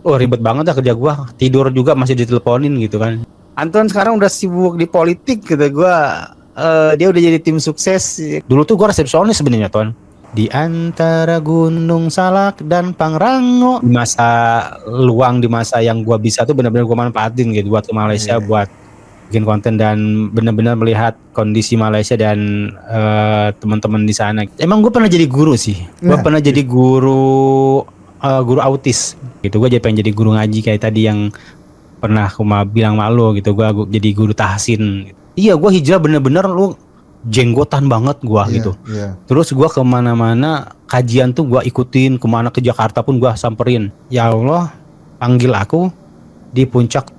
Oh ribet banget dah kerja gua. Tidur juga masih diteleponin gitu kan. Anton sekarang udah sibuk di politik kata gua. Dia udah jadi tim sukses. Dulu tuh gua resepsionis sebenarnya Ton. Di antara Gunung Salak dan Pangrango. Di masa luang, di masa yang gua bisa tuh benar-benar gua manfaatin gitu buat ke Malaysia, Iya. buat bikin konten dan benar-benar melihat kondisi Malaysia dan teman-teman di sana. Emang gue pernah jadi guru sih. Gue Nah, pernah jadi guru autis gitu. Gue jadi pengen jadi guru ngaji kayak tadi yang pernah aku bilang malu gitu. Gue jadi guru tahsin. Iya, gue hijrah bener-bener lu jenggotan banget gue iya, gitu. iya. Terus gue kemana-mana kajian tuh gue ikutin, kemana ke Jakarta pun gue samperin. Ya Allah, panggil aku di puncak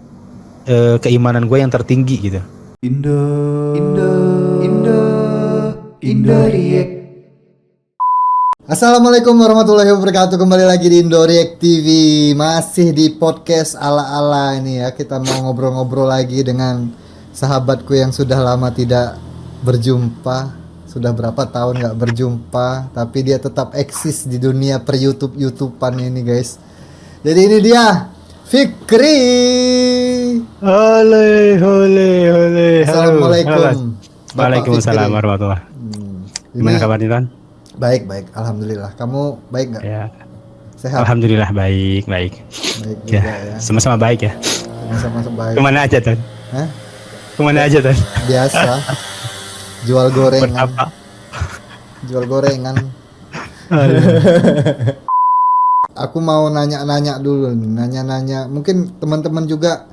keimanan gue yang tertinggi gitu. Indo, Indo, Indo, Indo React. Assalamualaikum warahmatullahi wabarakatuh. Kembali lagi di Indo React TV. Masih di podcast ala-ala ini ya. Kita mau ngobrol-ngobrol lagi dengan sahabatku yang sudah lama tidak berjumpa. Sudah berapa tahun gak berjumpa, tapi dia tetap eksis di dunia per YouTubean ini guys. Jadi ini dia Fikri. Hole. Assalamualaikum. Waalaikumsalam warahmatullahi. Gimana Ini kabarnya Tan? baik, alhamdulillah. Kamu baik nggak? Ya, Sehat? alhamdulillah baik. Baik Ya, juga ya. sama-sama baik ya. Sama-sama baik. Kemana aja Tan? Hah? Kemana aja Tan? Biasa. Jual gorengan. Apa? Jual gorengan. Aku mau nanya-nanya dulu nih. Nanya-nanya. Mungkin teman-teman juga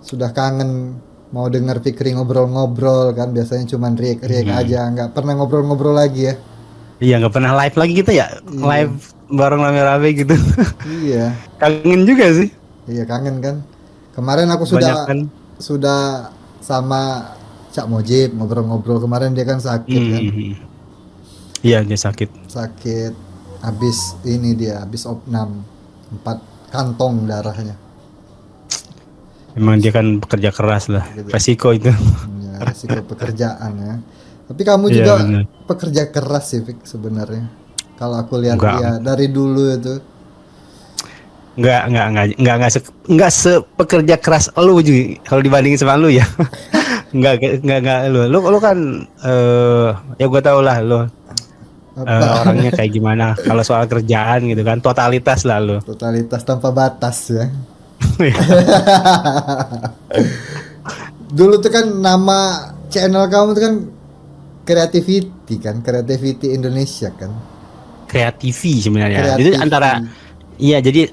sudah kangen mau dengar Fikri ngobrol-ngobrol kan. Biasanya cuman riak-riak aja. Nggak pernah ngobrol-ngobrol lagi ya. Iya, nggak pernah live lagi kita ya. Live bareng rame-rame gitu. Iya. Kangen juga sih. Iya kangen kan. Kemarin aku Banyak kan. sudah sama Cak Mojib ngobrol-ngobrol. Kemarin dia kan sakit kan. Iya, dia sakit. Sakit habis ini dia habis opnam 4 kantong darahnya. Emang dia kan pekerja keras lah. Resiko itu. Ya, resiko pekerjaan ya. Tapi kamu Iya, juga bener. pekerja keras sih Fik, sebenarnya. Kalau aku lihat Enggak. dia dari dulu itu. Enggak sepekerja keras lu juga kalau dibandingin sama lu ya. enggak lu kan ya gua tau lah lu orangnya kayak gimana kalau soal kerjaan gitu kan, totalitas lah lu. Totalitas tanpa batas ya. Dulu tuh kan nama channel kamu tuh kan Creativity Indonesia kan. Kreativi sebenarnya. Jadi Creativity. antara iya, jadi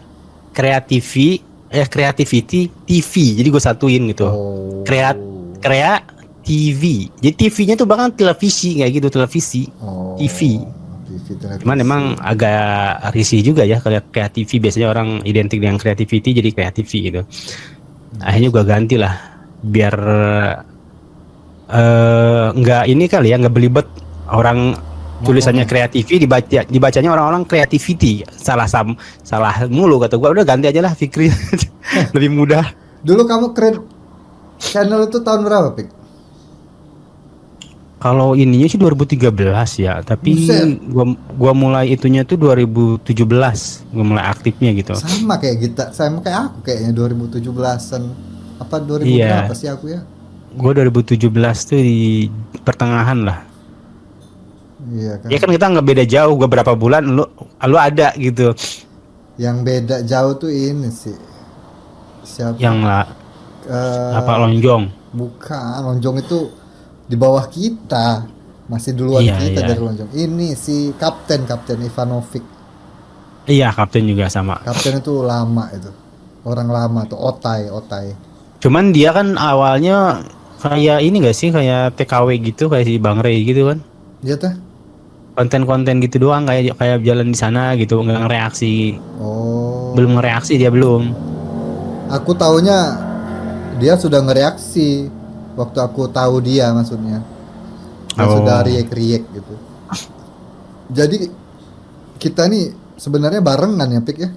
Creativity TV. Jadi gue satuin gitu. Oh. Krea TV. Jadi TV-nya tuh bahkan televisi kayak gitu, televisi. Oh, TV. televisi. Cuman emang agak risih juga ya kalau Creativity, biasanya orang identik dengan creativity jadi Creativity gitu. Akhirnya gue ganti lah biar nggak ini kali ya, nggak belibet orang tulisannya Creativity dibacanya orang-orang Creativity, salah mulu kata gua. Udah ganti aja lah Fikri. Lebih mudah. Dulu kamu channel itu tahun berapa, Pik? Kalau ininya sih 2013 ya, tapi Buset. gua mulai itunya tuh 2017 gua mulai aktifnya gitu. Sama kayak aku kayaknya 2017-an. Apa 2000 Iya. berapa sih aku ya? Gua 2017 tuh di pertengahan lah. Iya kan. Ya kan kita nggak beda jauh, gua berapa bulan lu ada gitu. Yang beda jauh tuh ini sih. Siapa? Yang lah apa Lonjong. Bukan, Lonjong itu di bawah kita. Masih duluan Iya, kita iya. dari Lonjong. Ini si Kapten Ivanovic. Iya, Kapten juga sama. Kapten itu lama itu. Orang lama tuh, Otai. Cuman dia kan awalnya kayak ini gak sih, kayak TKW gitu, kayak si Bang Ray gitu kan. Dia tuh? Konten-konten gitu doang, kayak jalan di sana gitu, nggak ngereaksi. Oh. Belum ngereaksi dia belum. Aku taunya dia sudah ngereaksi waktu aku tahu dia, maksudnya. Dia sudah riak gitu. Jadi kita nih sebenarnya barengan ya, Pik ya?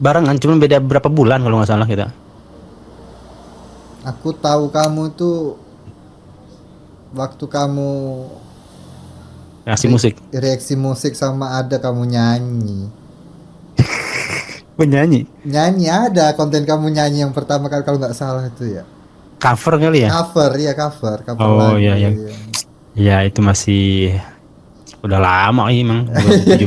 Barengan, cuman beda berapa bulan kalau nggak salah kita. Aku tahu kamu itu waktu kamu Reaksi musik. reaksi musik sama ada kamu nyanyi. Penyanyi. Nyanyi ada konten kamu nyanyi yang pertama kali kalau nggak salah itu ya. Cover kali ya? Cover Oh lagu iya yang ya. ya itu masih udah lama emang 2017.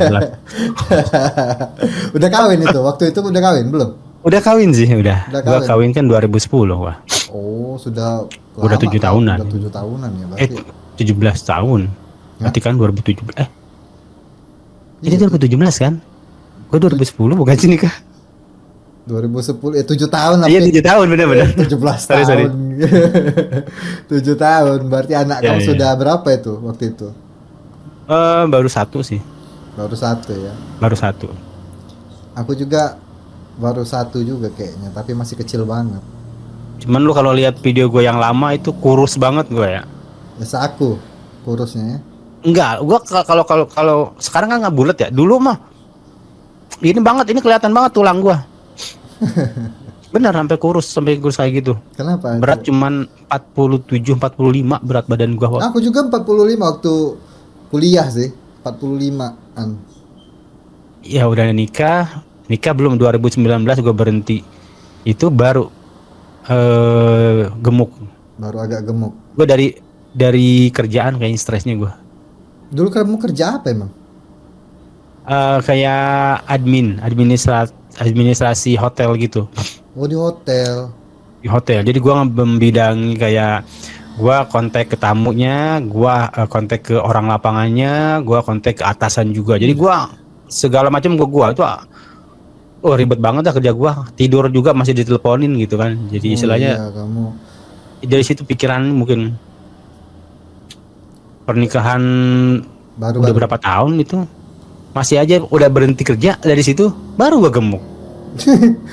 Udah kawin itu, waktu itu udah kawin belum? Udah kawin sih, udah. Udah Gua kawin. kawin kan 2010, wah. Oh, sudah Udah lama 7 kau, tahunan. udah 7 tahunan ya Eh, berarti. 17 tahun. Ya? Berarti kan 2017. Ini Iya, 2017 kan? Gua 2010 bukan sih nikah. 2010 7 tahun Iya, tapi 7 tahun benar-benar. 17 Sorry. tahun. 7 tahun. Berarti anak Ya, kamu ya. sudah berapa itu waktu itu? Baru satu sih. Baru satu ya. Baru satu. Aku juga baru satu juga kayaknya, tapi masih kecil banget. Cuman lu kalau lihat video gue yang lama itu kurus banget gue ya. Ya seaku kurusnya ya. Enggak, gua kalau sekarang kan nggak bulat ya. Dulu mah ini banget, ini kelihatan banget tulang gua. Bener sampai kurus kayak gitu. Kenapa? Berat cuman 47 45 berat badan gua. Aku juga 45 waktu kuliah sih. 45-an. Ya udah nikah belum 2019 gua berhenti. Itu baru gemuk. Baru agak gemuk. Gua dari kerjaan kayaknya stresnya gua. Dulu kamu kerja apa emang? Kayak administrasi hotel gitu. Oh, di hotel. Di hotel. Jadi gua membidangi kayak gua kontak ke tamunya, gua kontak ke orang lapangannya, gua kontak ke atasan juga. Jadi gua segala macam gua itu ribet banget lah kerja gua. Tidur juga masih diteleponin gitu kan. Jadi istilahnya Iya, kamu. dari situ pikiran mungkin pernikahan Baru udah berapa tahun itu masih aja udah berhenti kerja dari situ baru gua gemuk.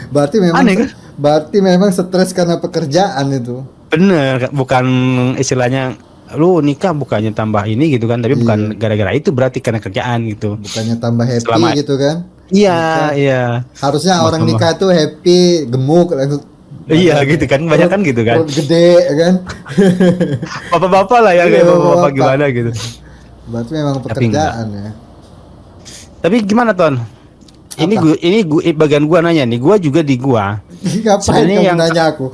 Berarti memang Aneh kan? berarti memang stres karena pekerjaan itu. Bener, bukan istilahnya lu nikah bukannya tambah ini gitu kan, tapi bukan gara-gara itu, berarti karena kerjaan gitu. Bukannya tambah happy Selama- gitu kan? Iya, Nikah. iya. Harusnya orang Tambah- nikah tuh happy, gemuk langsung. Iya gitu kan, banyak kan gitu kan. Perut gede kan? Bapak-bapak lah ya, kayak Iya, bapak-bapak bapak. gimana gitu. Berarti memang Tapi pekerjaan ya. Tapi gimana Ton? Ini bagian gua nanya nih, gua juga di gua. Ngapain Sebenarnya kamu yang- nanya aku?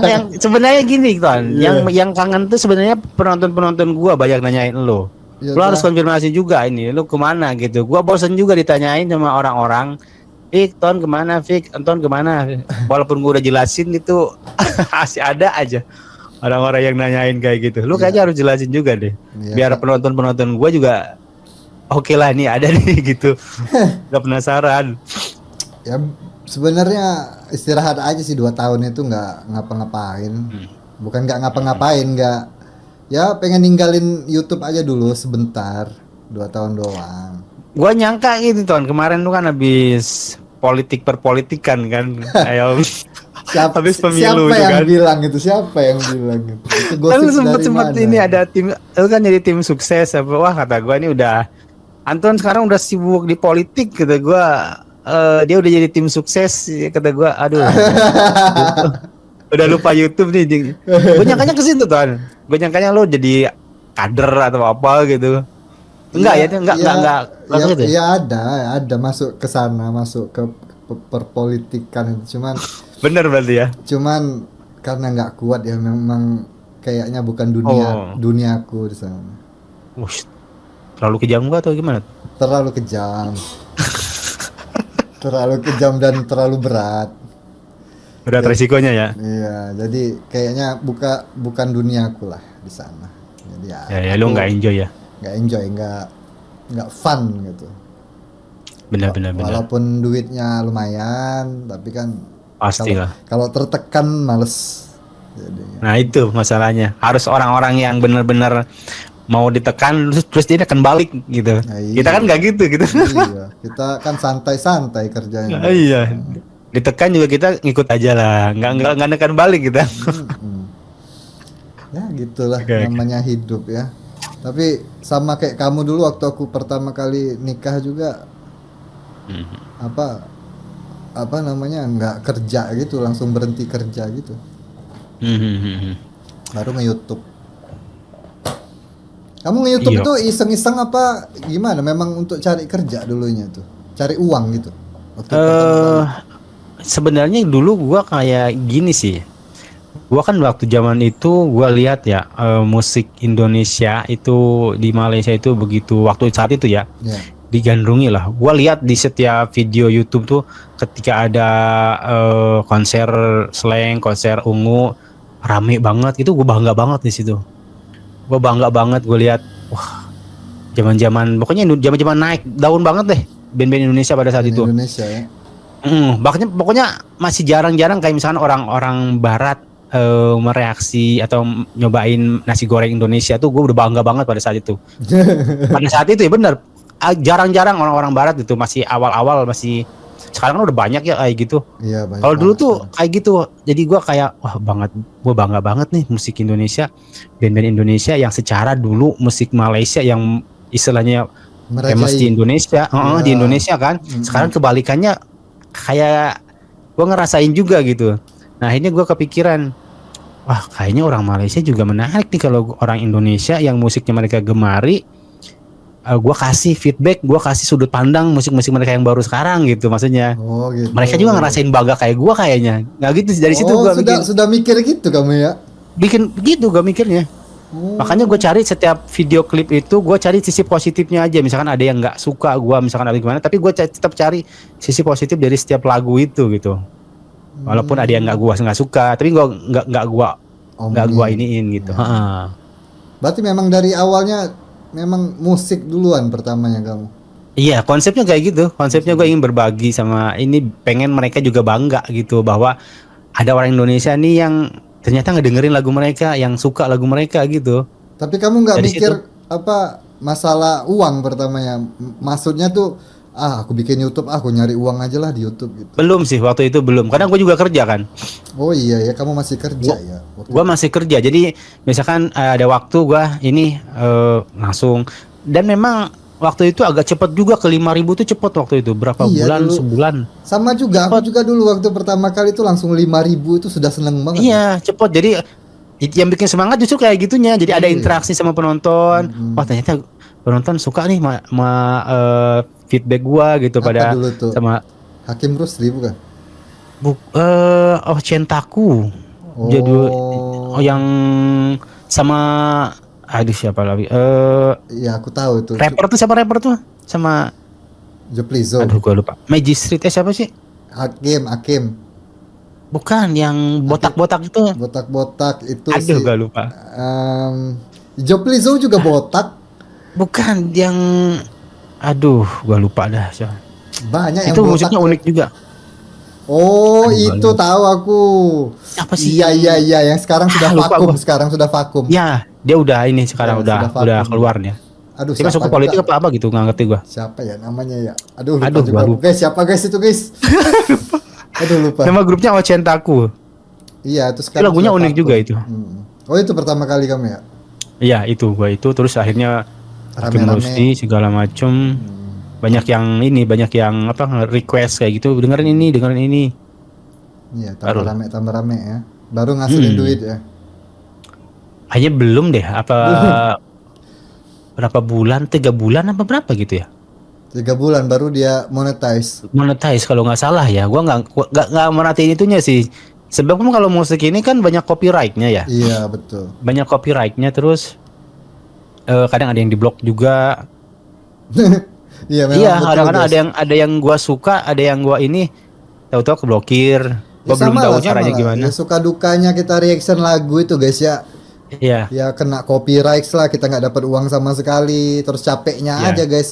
yang sebenarnya gini Ton, Iya. yang kangen tuh sebenarnya penonton gua banyak nanyain lo. Ya Lo harus udah. konfirmasi juga ini, lo kemana gitu. Gua bosen juga ditanyain sama orang-orang. Fik, Ton kemana? Fik, Anton kemana? Walaupun gua udah jelasin itu masih ada aja orang-orang yang nanyain kayak gitu. Lu Iya. kayaknya harus jelasin juga deh, Iya, biar Pak. penonton gua juga oke lah nih ada nih gitu. Gak penasaran. Ya sebenarnya istirahat aja sih 2 tahun itu nggak ngapa-ngapain. Bukan nggak ngapa-ngapain, nggak. Ya pengen ninggalin YouTube aja dulu sebentar. 2 tahun doang. Gua nyangka gitu Ton, kemarin lu kan habis perpolitikan kan. Ayo. Habis pemilu siapa itu yang kan. bilang itu? Siapa yang bilang itu? Itu Kan lu gosip dari sempet mana? ini ada tim, lu kan jadi tim sukses apa, wah kata gua ini udah Anton sekarang udah sibuk di politik kata gua. Dia udah jadi tim sukses kata gua, aduh. Udah lupa YouTube nih. Gua nyangkanya ke situ Ton. Gua nyangkanya lu jadi kader atau apa gitu. Enggak ya, enggak Ya, gitu. ya ada masuk ke sana, masuk ke perpolitikan itu. Bener berarti ya. Cuman karena nggak kuat ya, memang kayaknya bukan Oh. duniaku di sana. Wush, terlalu kejam gua atau gimana? Terlalu kejam. Terlalu kejam dan terlalu berat. Berat resikonya ya. Iya, jadi kayaknya bukan duniaku lah di sana. Jadi Ya, lu nggak enjoy ya. nggak enjoy, nggak fun gitu. Benar. Walaupun duitnya lumayan, tapi kan Pastilah. kalau tertekan males. Jadi, Nah itu masalahnya. Harus orang-orang yang benar-benar mau ditekan terus dia akan balik gitu. Nah, iya. Kita kan nggak gitu gitu. iya, kita kan santai-santai kerjanya. Iya. Ditekan juga kita ngikut aja lah. Nggak nekan balik kita. Mm-mm. Ya gitulah Oke. namanya hidup ya. Tapi sama kayak kamu dulu waktu aku pertama kali nikah juga apa namanya nggak kerja gitu, langsung berhenti kerja gitu, baru nge-YouTube. Kamu nge-YouTube Iya. itu iseng-iseng apa gimana? Memang untuk cari kerja dulunya tuh, cari uang gitu. waktu pertama kali? Eh sebenarnya dulu gua kayak gini sih. Gua kan waktu zaman itu gua lihat ya musik Indonesia itu di Malaysia itu begitu waktu saat itu ya Ya. digandrungi lah. Gua lihat di setiap video YouTube tuh ketika ada konser slang, konser ungu rame banget itu gue bangga banget di situ. Gue bangga banget gue lihat wah zaman-zaman pokoknya zaman-zaman naik daun banget deh band-band Indonesia pada saat Di itu. Indonesia ya. Pokoknya masih jarang-jarang kayak misalkan orang-orang barat mereaksi atau nyobain nasi goreng Indonesia tuh gue udah bangga banget pada saat itu. Pada saat itu ya benar jarang-jarang orang-orang barat itu masih awal-awal masih sekarang kan udah banyak ya kayak gitu. Iya, banyak Kalau dulu banget tuh sekarang. kayak gitu. Jadi gue kayak wah gue bangga banget nih musik Indonesia, band-band Indonesia yang secara dulu musik Malaysia yang istilahnya famous di Merajai. Indonesia, Iya. di Indonesia kan. Sekarang kebalikannya kayak gue ngerasain juga gitu. Nah akhirnya gue kepikiran, wah kayaknya orang Malaysia juga menarik nih kalau orang Indonesia yang musiknya mereka gemari. Gue kasih feedback, gue kasih sudut pandang musik-musik mereka yang baru sekarang gitu maksudnya. Oh gitu. Mereka juga ngerasain bangga kayak gue kayaknya. Nggak gitu dari situ Oh, gue sudah mikir gitu kamu ya? bikin gitu gue mikirnya. Oh. Makanya gue cari setiap video klip itu gue cari sisi positifnya aja. Misalkan ada yang nggak suka gue, misalkan ada gimana, tapi gue tetap cari sisi positif dari setiap lagu itu gitu. Walaupun ada yang nggak suka, tapi gue nggak gue iniin gitu. Heeh. Berarti memang dari awalnya memang musik duluan pertamanya kamu. Iya, konsepnya kayak gitu. Konsepnya gue ingin berbagi sama ini, pengen mereka juga bangga gitu bahwa ada orang Indonesia nih yang ternyata ngedengerin lagu mereka, yang suka lagu mereka gitu. Tapi kamu nggak Dari mikir situ. apa masalah uang pertamanya? Maksudnya tuh, aku bikin YouTube, aku nyari uang aja lah di YouTube gitu. Belum sih waktu itu belum. Karena gue juga kerja kan. Oh iya ya, kamu masih kerja Gua- ya. Waktu Gue masih kerja, jadi misalkan ada waktu gue ini langsung. Dan memang waktu itu agak cepet juga ke 5.000 tuh cepet waktu itu. Berapa Iya, bulan? dulu. Sebulan. Sama juga, aku juga dulu waktu pertama kali itu langsung 5.000 itu sudah seneng banget. Iya, cepet. Jadi yang bikin semangat justru kayak gitunya. Jadi ada Iya. interaksi sama penonton. Wah ternyata penonton suka nih feedback gua gitu Apa pada dulu tuh? sama Hakim Rusli bukan? Cintaku. Judul yang sama aduh siapa lagi? Iya, aku tahu itu. Rapper tuh siapa rapper tuh? Sama Joplizo. aduh gua lupa. Magic Street siapa sih? Hakim. Bukan yang botak-botak itu. Botak-botak itu Aduh sih. gua lupa. Joplizo juga botak. Bukan yang aduh gua lupa dah. Banyak yang Itu botak. musiknya unik juga. Oh, Aduh, itu tahu aku. Apa sih? Iya, yang sekarang sudah lupa vakum, gua. sekarang sudah vakum. Ya, dia udah ini sekarang Ya, udah sudah vakum. keluar dia. Aduh, Dia masuk ke politik apa gitu nggak ngerti gua. Siapa ya namanya ya? Aduh, lupa Aduh, juga. gua lupa. Guys, siapa guys itu, guys? Aduh, lupa. Nama grupnya Cintaku. Iya, itu Itu sekarang lagunya sudah unik vakum. juga itu. Oh, itu pertama kali kamu ya? Iya, itu gua itu terus akhirnya Hakim Rame-rame. Rusdi segala macem. Banyak yang apa request kayak gitu, dengerin ini. Iya, Baru. tambah rame ya. Baru ngasilin duit ya. Hanya belum deh apa berapa bulan, 3 bulan apa berapa gitu ya? 3 bulan baru dia monetize. Monetize kalau nggak salah ya. Gua nggak merhatiin itunya sih. Sebab kan kalau musik ini kan banyak copyright-nya ya. Iya, betul. Banyak copyright-nya terus kadang ada yang diblok juga. Iya, memang Iya, betul, kadang-kadang guys. ada yang gua suka, ada yang gua ini tahu-tahu keblokir. Gua belum tahu caranya gimana. Ya, suka dukanya kita reaction lagu itu, guys ya. Iya. Ya kena copyright lah, kita nggak dapat uang sama sekali, terus capeknya Iya. aja, guys.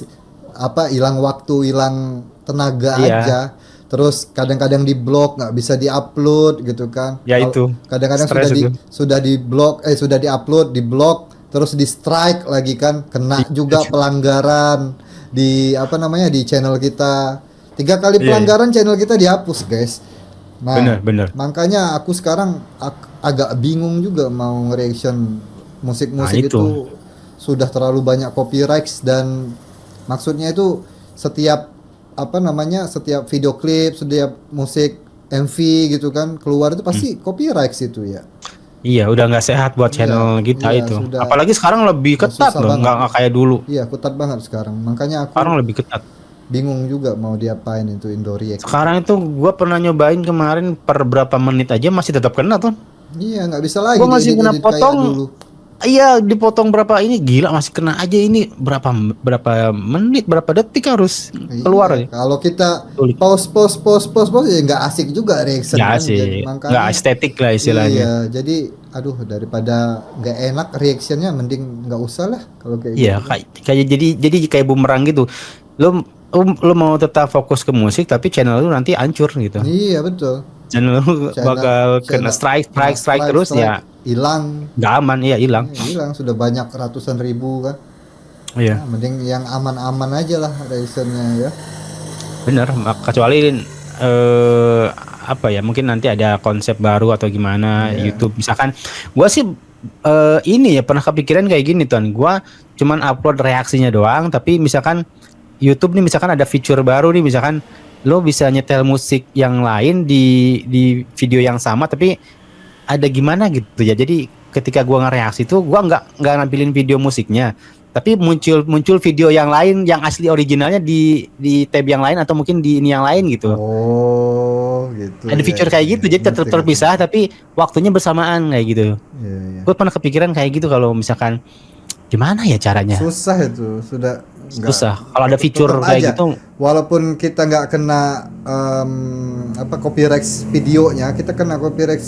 Apa hilang waktu, hilang tenaga Iya. aja. Terus kadang-kadang di blok, nggak bisa diupload gitu kan. Ya, itu. Kadang-kadang Stres itu. sudah di blok, sudah diupload, di blok, terus di strike lagi kan, kena juga pelanggaran di apa namanya di channel kita. 3 kali Iya, pelanggaran channel kita dihapus, guys. Nah, Bener. makanya aku sekarang agak bingung juga mau nge-reaction musik-musik Nah, itu. itu sudah terlalu banyak copyrights, dan maksudnya itu setiap apa namanya setiap video klip, setiap musik MV gitu kan keluar itu pasti copyrights itu ya. Iya, udah nggak sehat buat channel kita iya, itu. sudah. Apalagi sekarang lebih Udah ketat susah loh, banget. nggak kayak dulu. Iya, ketat banget sekarang. Makanya aku Sekarang lebih ketat. bingung juga mau diapain itu Indo React. Sekarang itu gue pernah nyobain kemarin per berapa menit aja masih tetap kena tuh. Iya, nggak bisa lagi Gue masih kena diedit-edit kayak potong. dulu. Iya, dipotong berapa ini gila masih kena aja ini berapa menit berapa detik harus keluar Iya, ya. kalau kita Sulit. pause ya nggak asik juga reaction Ya kan. Jadi, sih, makanya nggak estetik lah istilahnya. iya, jadi aduh daripada nggak enak reactionnya mending nggak usah lah kalau kayak Iya, gitu. kayak jadi kayak bumerang gitu. Lo mau tetap fokus ke musik tapi channel lu nanti hancur gitu. Iya betul. Channel lu bakal kena strike terus ya hilang. nggak aman, iya hilang. Hilang sudah banyak ratusan ribu kan. Iya, Nah, mending yang aman-aman aja lah reactionnya ya. bener. Kecuali apa ya? Mungkin nanti ada konsep baru atau gimana YouTube. Misalkan, gua sih ini ya pernah kepikiran kayak gini Ton. Gua cuman upload reaksinya doang. Tapi misalkan YouTube nih, misalkan ada fitur baru nih, misalkan lo bisa nyetel musik yang lain di video yang sama, tapi ada gimana gitu ya. Jadi ketika gua ngereaksi tuh, gua nggak nampilin video musiknya. Tapi muncul video yang lain yang asli originalnya di tab yang lain atau mungkin di ini yang lain gitu. Oh, gitu. Ada fitur kayak gitu, jadi tetap terpisah tapi waktunya bersamaan kayak gitu. Iya, iya. Gue pernah kepikiran kayak gitu kalau misalkan gimana ya caranya? Susah itu, sudah Susah. Kalau ada fitur tetap kayak aja. gitu, Walaupun kita nggak kena copyright videonya, kita kena copyright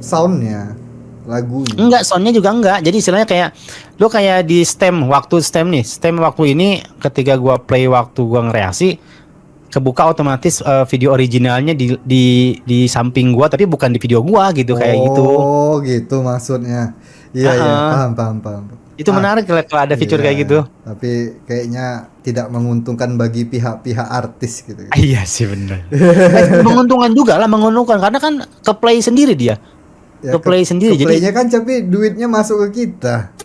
soundnya, lagunya. enggak, soundnya juga enggak. Jadi istilahnya kayak lo kayak di stem waktu ini ketika gua play waktu gua ngereaksi kebuka otomatis video originalnya di samping gua tapi bukan di video gua gitu kayak gitu. Oh, gitu maksudnya. Iya, iya, paham. Itu menarik kalau ada fitur Iya, kayak gitu. Tapi kayaknya tidak menguntungkan bagi pihak-pihak artis gitu. Iya sih benar. Menguntungkan juga lah, menguntungkan karena kan ke play sendiri dia. Ya, Ke play sendiri, jadi playnya kan tapi duitnya masuk ke kita.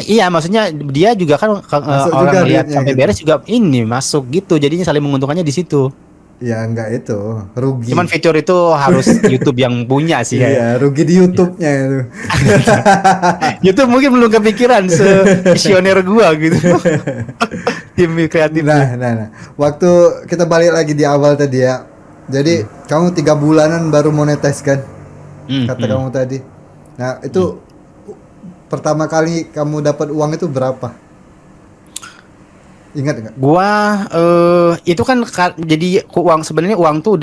iya maksudnya dia juga kan Masuk orang juga lihat duitnya sampai gitu. beres juga ini masuk gitu. Jadinya saling menguntungkannya di situ. Ya enggak itu, rugi. Cuman fitur itu harus YouTube yang punya sih ya. Iya, rugi di YouTube-nya itu. YouTube mungkin belum kepikiran visioner gua gitu. Tim kreatif. Nah. Waktu kita balik lagi di awal tadi ya. Jadi kamu 3 bulanan baru monetize kan? Kata kamu tadi. Nah, itu pertama kali kamu dapat uang itu berapa? Ingat nggak? Gua itu kan jadi uang sebenarnya uang tuh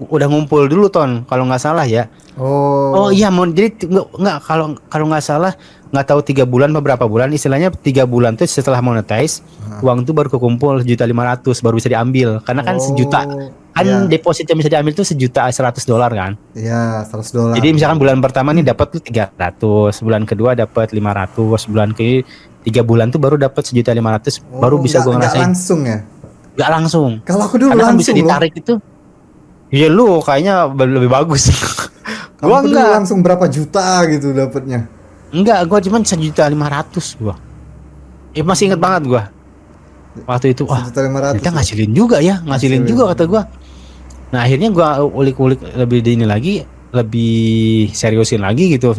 udah ngumpul dulu Ton kalau nggak salah ya. Oh iya mau jadi nggak kalau nggak salah nggak tahu 3 bulan beberapa bulan istilahnya 3 bulan tuh setelah monetize uang tuh baru kekumpul 1.500.000 baru bisa diambil karena kan sejuta kan deposit yang bisa diambil tuh $1.100.000 kan. Iya, $100. Jadi misalkan bulan pertama nih dapat tuh 300, bulan kedua dapat 500, bulan ke 3 bulan tuh baru dapat 1.500.000 baru bisa gua ngerasain. Nggak langsung ya? Nggak langsung. Kalau aku dulu karena kan langsung bisa ditarik itu. Iya lu kayaknya lebih bagus. Gua Gua enggak. langsung berapa juta gitu dapatnya? Enggak, gua cuma 1.500.000 gua. Masih inget banget gua. Waktu itu wah, 1.500.000. kita ngasilin juga ya, ngasilin juga kata gua. Nah, akhirnya gua ulik-ulik lebih di ini lagi, lebih seriusin lagi gitu.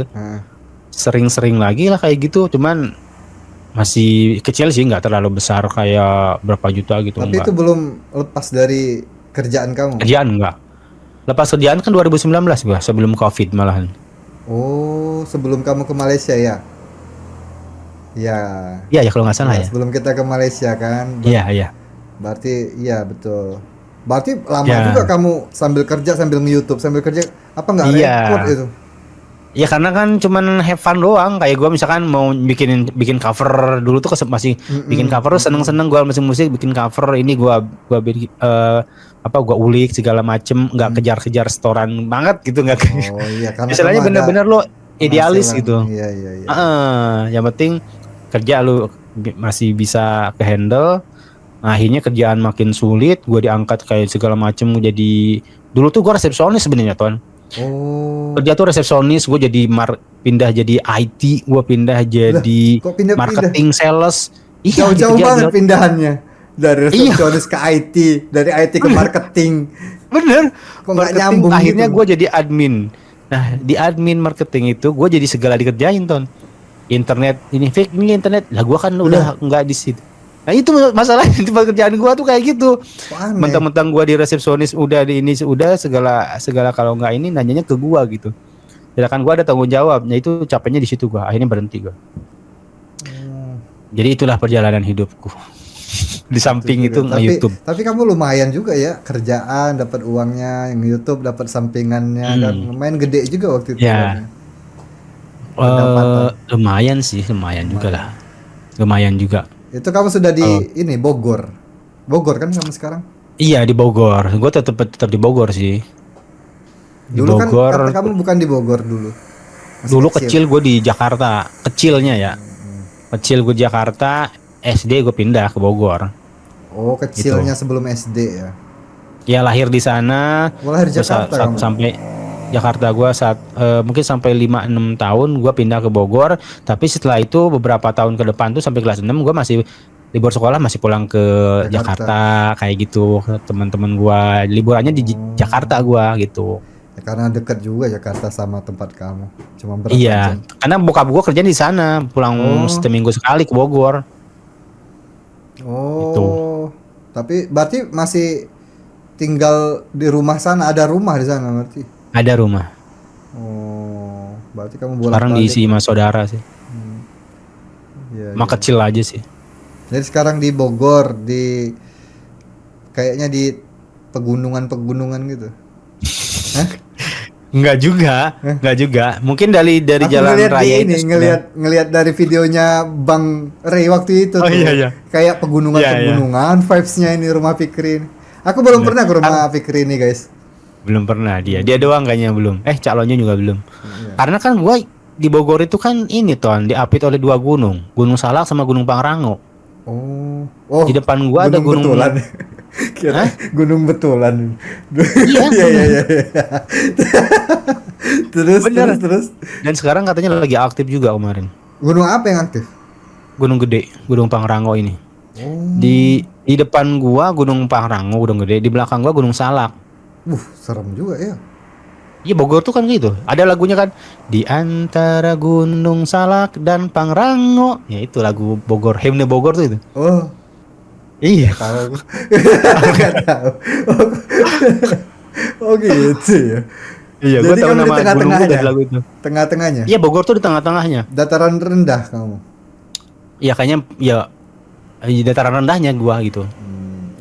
Sering-sering lagi lah kayak gitu, cuman masih kecil sih, nggak terlalu besar kayak berapa juta gitu. Tapi enggak. itu belum lepas dari kerjaan kamu? Kerjaan enggak. Lepas kerjaan kan 2019 gua, sebelum Covid malahan. Oh, sebelum kamu ke Malaysia ya? Ya. Iya ya kalau nggak salah ya. Sebelum kita ke Malaysia kan? Iya. Berarti iya betul. Berarti lama Ya. juga kamu sambil kerja sambil nge-YouTube, sambil kerja apa nggak Iya. repot itu? Ya karena kan cuman have fun doang. Kayak gue misalkan mau bikin cover dulu tuh masih bikin cover seneng-seneng gue masih musik bikin cover ini gue bikin gue ulik segala macem nggak kejar-kejar setoran banget gitu nggak Oh iya karena istilahnya kamu ada bener-bener lo idealis penghasilan. gitu. Iya. Yang penting kerja lu masih bisa ke handle. Nah, akhirnya kerjaan makin sulit, gue diangkat kayak segala macem jadi dulu tuh gue resepsionis sebenarnya Ton. Oh. Kerja tuh resepsionis, gue jadi pindah jadi IT, gue pindah jadi kok pindah-pindah? marketing sales. Iya, Jauh-jauh kerja banget pindahannya dari resepsionis ke IT, dari IT ke marketing. Bener. Kok nggak Marketing, nyambung akhirnya gitu? gue jadi admin. Nah, di admin marketing itu gue jadi segala dikerjain Ton. Internet, ini internet. Lah gue kan udah nggak di situ. Nah itu masalahnya di pekerjaan gua tuh kayak gitu. Kok aneh? Mentang-mentang gua di resepsionis udah di ini udah segala kalau nggak ini nanyanya ke gua gitu. Sedangkan gua ada tanggung jawabnya itu capeknya di situ gua. Akhirnya berhenti gua. Jadi itulah perjalanan hidupku. Di samping itu tapi YouTube. tapi kamu lumayan juga ya, kerjaan dapat uangnya, yang YouTube dapat sampingannya kan lumayan gede juga waktu itu. Ya. Pendapatan. Lumayan juga lah. Lumayan juga. Itu kamu sudah di ini Bogor kan kamu sekarang? Iya di Bogor. Gue tetap di Bogor sih. Di Dulu Bogor. kan kata kamu bukan di Bogor dulu. Masih Dulu kecil gue di Jakarta. Kecilnya ya. Kecil gue Jakarta. SD gue pindah ke Bogor. Oh kecilnya sebelum SD ya? Ya lahir di sana. Lahir di Jakarta kamu? Sampai Jakarta gue mungkin sampai 5-6 tahun gue pindah ke Bogor. Tapi setelah itu beberapa tahun ke depan tuh sampai kelas 6 gue masih libur sekolah masih pulang ke Jakarta kayak gitu. Teman-teman gue liburannya di Jakarta gue gitu. Ya, karena dekat juga Jakarta sama tempat kamu. Cuma berapa Iya, jam? karena bokap gue kerja di sana, pulang seminggu sekali ke Bogor. Oh, Gitu. tapi berarti masih tinggal di rumah sana, ada rumah di sana berarti? Ada rumah. Oh, berarti kamu bolak Sekarang diisi sama saudara sih. Iya, Emang kecil aja sih. Jadi sekarang di Bogor, kayaknya di pegunungan gitu. Hah? Enggak juga. Mungkin dari Aku jalan ngeliat raya di ini, itu ngeliat dari videonya Bang Ray waktu itu tuh. Iya. Kayak pegunungan vibes-nya ini rumah Fikri ini. Aku belum pernah ke rumah Fikri ini, guys. belum pernah dia doang kayaknya belum. Calonnya juga belum. Karena kan gua di Bogor itu kan ini diapit oleh 2 gunung, Gunung Salak sama Gunung Pangrango. Oh, Di depan gua ada gunung betulan. Kira gunung betulan. Iya. Iya. Terus. Dan sekarang katanya lagi aktif juga kemarin. Gunung apa yang aktif? Gunung Gede, Gunung Pangrango ini. Di depan gua Gunung Pangrango, Gunung Gede, di belakang gua Gunung Salak. Serem juga ya. Iya Bogor tuh kan gitu. Ada lagunya kan di antara Gunung Salak dan Pangrango. Ya itu lagu Bogor, himne Bogor tuh itu. Oh, Iya. tahu. Nggak tahu. Oh gitu ya. Iya, gua Jadi tahu kamu di nama gunung tengah-tengahnya? dari lagu itu. Tengah-tengahnya. Iya Bogor tuh di tengah-tengahnya. Dataran rendah kamu. Iya kayaknya ya di dataran rendahnya gua gitu.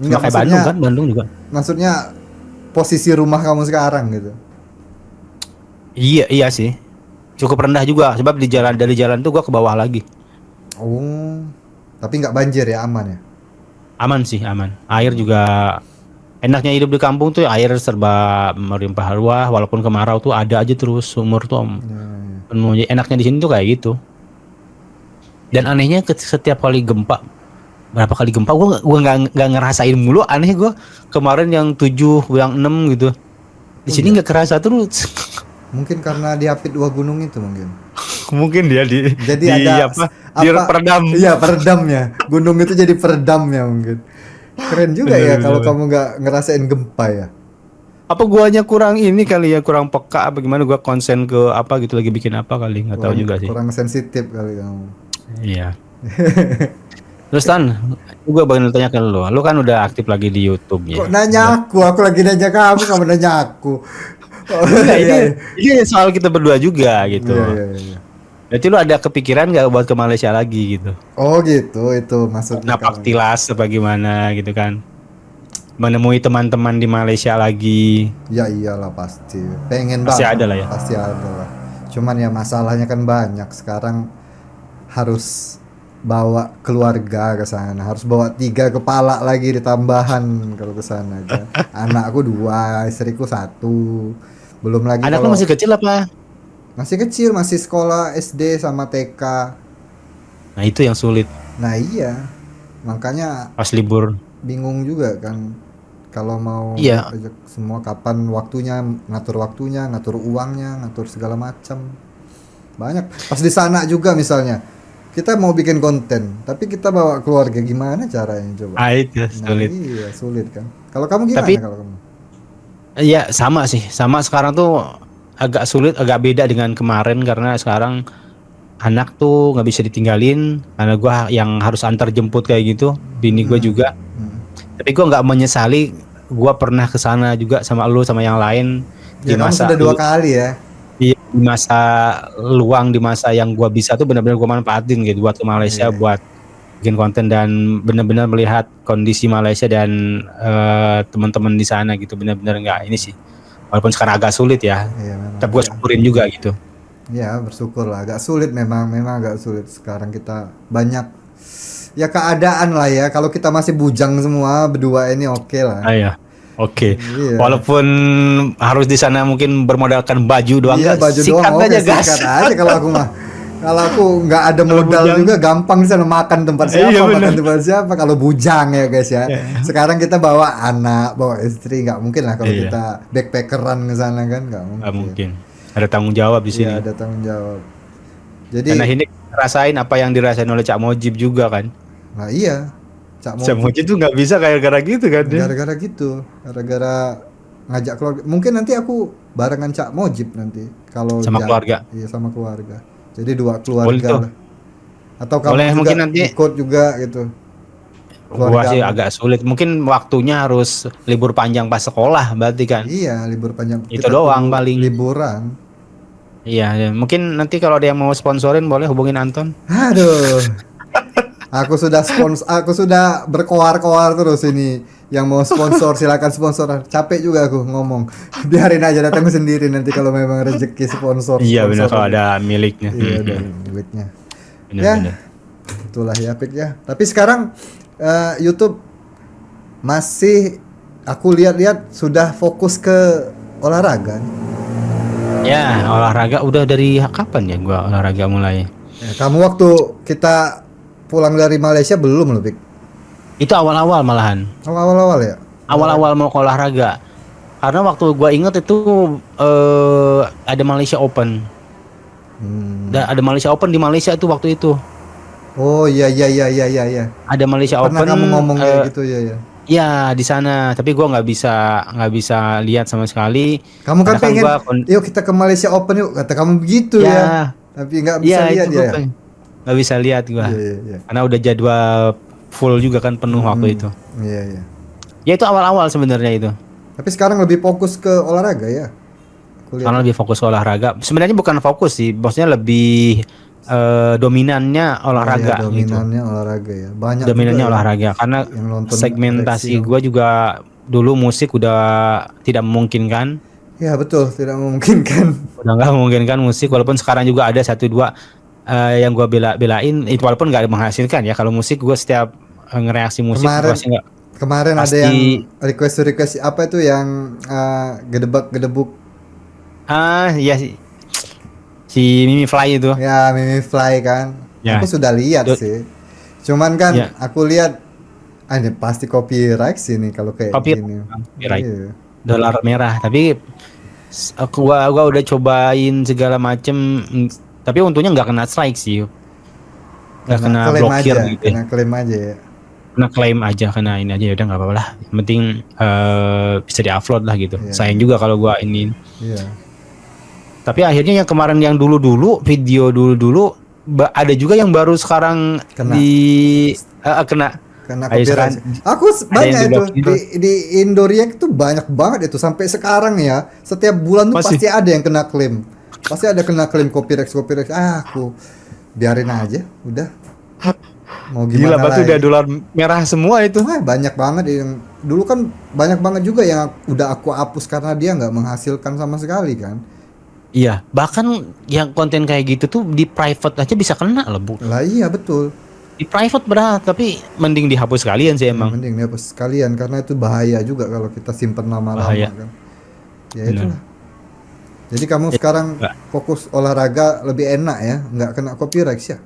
Enggak, Kayak Bandung kan, Bandung juga. Maksudnya posisi rumah kamu sekarang gitu. Iya sih. Cukup rendah juga sebab dari jalan tuh gua ke bawah lagi. Oh. Tapi nggak banjir ya, aman ya? Aman sih, aman. Air juga enaknya hidup di kampung tuh air serba melimpah ruah walaupun kemarau tuh ada aja terus sumur tuh penuh. Enaknya di sini tuh kayak gitu. Dan anehnya setiap kali gempa berapa kali gempa gua nggak ngerasain mulu, aneh gua kemarin yang 7 yang 6 gitu. Di sini nggak kerasa terus. Mungkin karena diapit 2 gunung itu mungkin. Mungkin dia Jadi ada dia peredam. Iya, peredamnya. Gunung itu jadi peredamnya mungkin. Keren juga ya kalau kamu nggak ngerasain gempa ya. Apa guanya kurang ini kali ya, kurang peka apa gimana, gua konsen ke apa gitu lagi bikin apa kali, nggak tahu juga sih. Kurang sensitif kali kamu. Iya. Terus Tan, gua pengen tanya ke lu kan udah aktif lagi di YouTube ya. Kok nanya aku lagi nanya kamu nanya aku. Nah, ini soal kita berdua juga gitu. Iya. Berarti lu ada kepikiran nggak buat ke Malaysia lagi gitu? Oh gitu, itu maksudnya. Napak tilas apa gimana gitu kan? Menemui teman-teman di Malaysia lagi. Ya iyalah pasti. Pengen Pasti banget. ada lah ya. Pasti ada lah. Cuman ya masalahnya kan banyak. Sekarang harus bawa keluarga ke sana. Harus bawa 3 kepala lagi ditambahan kalau ke sana kan. Anakku 2, istriku 1. Belum lagi Anak lu masih kecil apa? masih kecil, masih sekolah SD sama TK. Nah itu yang sulit Nah iya. Makanya pas libur. bingung juga kan. Kalau mau Iya. ajak semua kapan waktunya, ngatur uangnya, ngatur segala macam. Banyak. Pas di sana juga misalnya kita mau bikin konten, tapi kita bawa keluarga, gimana caranya coba? Itu sulit. Nah, iya sulit kan. Kalau kamu gimana kalau kamu? Iya sama sih, sama sekarang tuh agak sulit, agak beda dengan kemarin karena sekarang anak tuh nggak bisa ditinggalin karena gue yang harus antar jemput kayak gitu, bini gue juga. Tapi gue nggak menyesali, gue pernah ke sana juga sama lu sama yang lain Ya di kamu masa sudah 2 kali ya. di masa luang, di masa yang gue bisa tuh benar-benar gue manfaatin gitu buat ke Malaysia, Iya. buat bikin konten dan benar-benar melihat kondisi Malaysia dan teman-teman di sana gitu, benar-benar nggak ini sih, walaupun sekarang agak sulit ya, Iya memang. tapi gue syukurin juga gitu. Ya bersyukur lah. Agak sulit memang agak sulit sekarang kita banyak ya keadaan lah ya. Kalau kita masih bujang semua berdua ini oke lah. Ya, oke. Iya. Walaupun harus di sana mungkin bermodalkan baju doang, Iya nggak? baju Sikat doang, oke, aja gas. sikat aja kalau aku mah. Kalau aku nggak ada modal bujang. juga gampang di sana makan tempat siapa, Iya, makan bener. tempat siapa. Kalau bujang ya guys ya. Sekarang kita bawa anak, bawa istri, nggak mungkin lah kalau Iya. kita backpackeran ke sana kan, nggak mungkin. Nggak mungkin. Ada tanggung jawab di sini. Iya ada tanggung jawab. Jadi, Karena ini rasain apa yang dirasain oleh Cak Mojib juga kan. nah iya, Cak Cak Mojib tuh nggak bisa kayak gara gitu kan dia. gara-gara gitu, gara-gara ngajak keluarga. Mungkin nanti aku barengan Cak Mojib nanti kalau Sama keluarga. Iya sama keluarga. Jadi 2 Boleh keluarga tuh. lah. Atau kamu Boleh, juga mungkin nanti. ikut juga gitu. Gua sih Keluargamu. agak sulit. Mungkin waktunya harus libur panjang pas sekolah berarti kan. Iya, libur panjang. Itu Kita doang kudu paling. liburan. Iya, ya. Mungkin nanti kalau ada yang mau sponsorin boleh hubungin Anton. Aduh. Aku sudah berkoar-koar terus ini. Yang mau sponsor silakan sponsor. Capek juga aku ngomong. Biarin aja datang sendiri nanti kalau memang rezeki sponsor. Iya benar, sponsor. kalau ada miliknya. Iya, ada miliknya. Benar, Ya. benar. Itulah ya Pik ya. Tapi sekarang YouTube masih aku lihat-lihat sudah fokus ke olahraga. Ya, olahraga udah dari kapan ya gua olahraga mulai? Ya, kamu waktu kita pulang dari Malaysia belum loh, Pik? Itu awal-awal malahan. Awal-awal ya? Awal-awal mau ke olahraga. Karena waktu gua inget itu ada Malaysia Open. Ada Malaysia Open di Malaysia itu waktu itu. Oh iya. Ada Malaysia Pernah Open. kamu ngomong kayak gitu ya. Ya di sana, tapi gua nggak bisa lihat sama sekali. Kamu kan Karena pengen, gua yuk kita ke Malaysia Open yuk, kata kamu begitu Ya. ya. Tapi nggak bisa lihat itu ya. nggak bisa lihat gua. Iya. Karena udah jadwal full juga kan, penuh waktu itu. Iya. Ya itu awal-awal sebenarnya itu. Tapi sekarang lebih fokus ke olahraga ya. Aku lihat. Karena lebih fokus ke olahraga. Sebenarnya bukan fokus sih, maksudnya lebih dominannya olahraga Iya, gitu. dominannya olahraga ya. Banyak Dominannya juga ya olahraga karena yang nonton segmentasi Alexi. gua juga dulu musik udah tidak memungkinkan. Ya betul, tidak memungkinkan. Udah nggak memungkinkan musik, walaupun sekarang juga ada 1-2 yang gua belain itu, walaupun nggak menghasilkan ya. Kalau musik gua setiap ngereaksi musik Kemarin- pasti nggak. Kemarin ada Pasti- yang request apa itu yang gedebuk Iya sih. Si Mimi Fly itu. ya Mimi Fly kan. Ya. Aku sudah lihat Yo- sih. Cuman kan Ya. aku lihat ini pasti copyright sih nih kalau kayak Copyright. gini. Copyright. Iya. Dolar merah, tapi gua udah cobain segala macem, tapi untungnya nggak kena strike sih, nggak kena klaim blokir aja, gitu, kena klaim aja ya. kena klaim aja, kena ini aja, ya udah nggak apa-apa lah, yang penting bisa diupload lah gitu. Iya. Sayang juga kalau gua ini, Iya. tapi akhirnya yang kemarin yang dulu video ada juga yang baru sekarang Kena. Kena Ayo copyright. sekarang Aku ada banyak yang itu diblokir. di Indoreact tuh banyak banget itu sampai sekarang ya. Setiap bulan tuh Masih? pasti ada yang kena klaim. Pasti ada kena klaim copyright. Aku biarin aja, udah. Mau gila, gimana batu lagi? udah dolar merah semua itu. Wah, banyak banget yang dulu kan banyak banget juga yang udah aku hapus karena dia nggak menghasilkan sama sekali kan. Iya, bahkan yang konten kayak gitu tuh di private aja bisa kena loh, Bu. Lah iya betul. Di private berat, tapi mending dihapus sekalian sih emang. Mending dihapus sekalian karena itu bahaya juga kalau kita simpen lama-lama Bahaya. kan. Ya Benar. itulah. Jadi kamu sekarang enggak. fokus olahraga lebih enak ya, nggak kena copyright ya.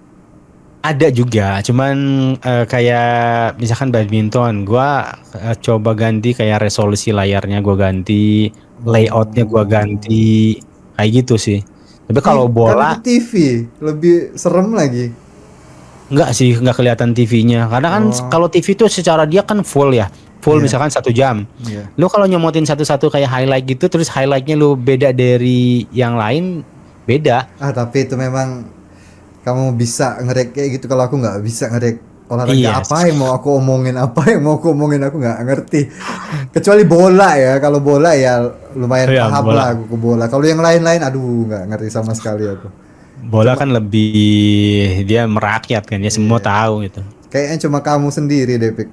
Ada juga, cuman kayak misalkan badminton, gua coba ganti kayak resolusi layarnya gua ganti, layoutnya gua ganti, kayak gitu sih. Tapi kalau bola kan itu TV lebih serem lagi. enggak sih, enggak kelihatan TV-nya. Karena kan kalau TV itu secara dia kan full ya, full Iya. misalkan 1 jam. Iya. Lu kalau nyomotin satu-satu kayak highlight gitu, terus highlightnya lu beda dari yang lain, beda. Tapi itu memang kamu bisa nge-react kayak gitu, kalau aku nggak bisa nge-react olahraga. Iya. Apa yang mau aku omongin, aku nggak ngerti. Kecuali bola ya, kalau bola ya lumayan Iya, paham bola. lah aku ke bola. Kalau yang lain-lain, aduh nggak ngerti sama sekali aku. Bola kan lebih dia merakyat kan, ya semua Iya. tahu gitu. Kayaknya cuma kamu sendiri deh, Pik.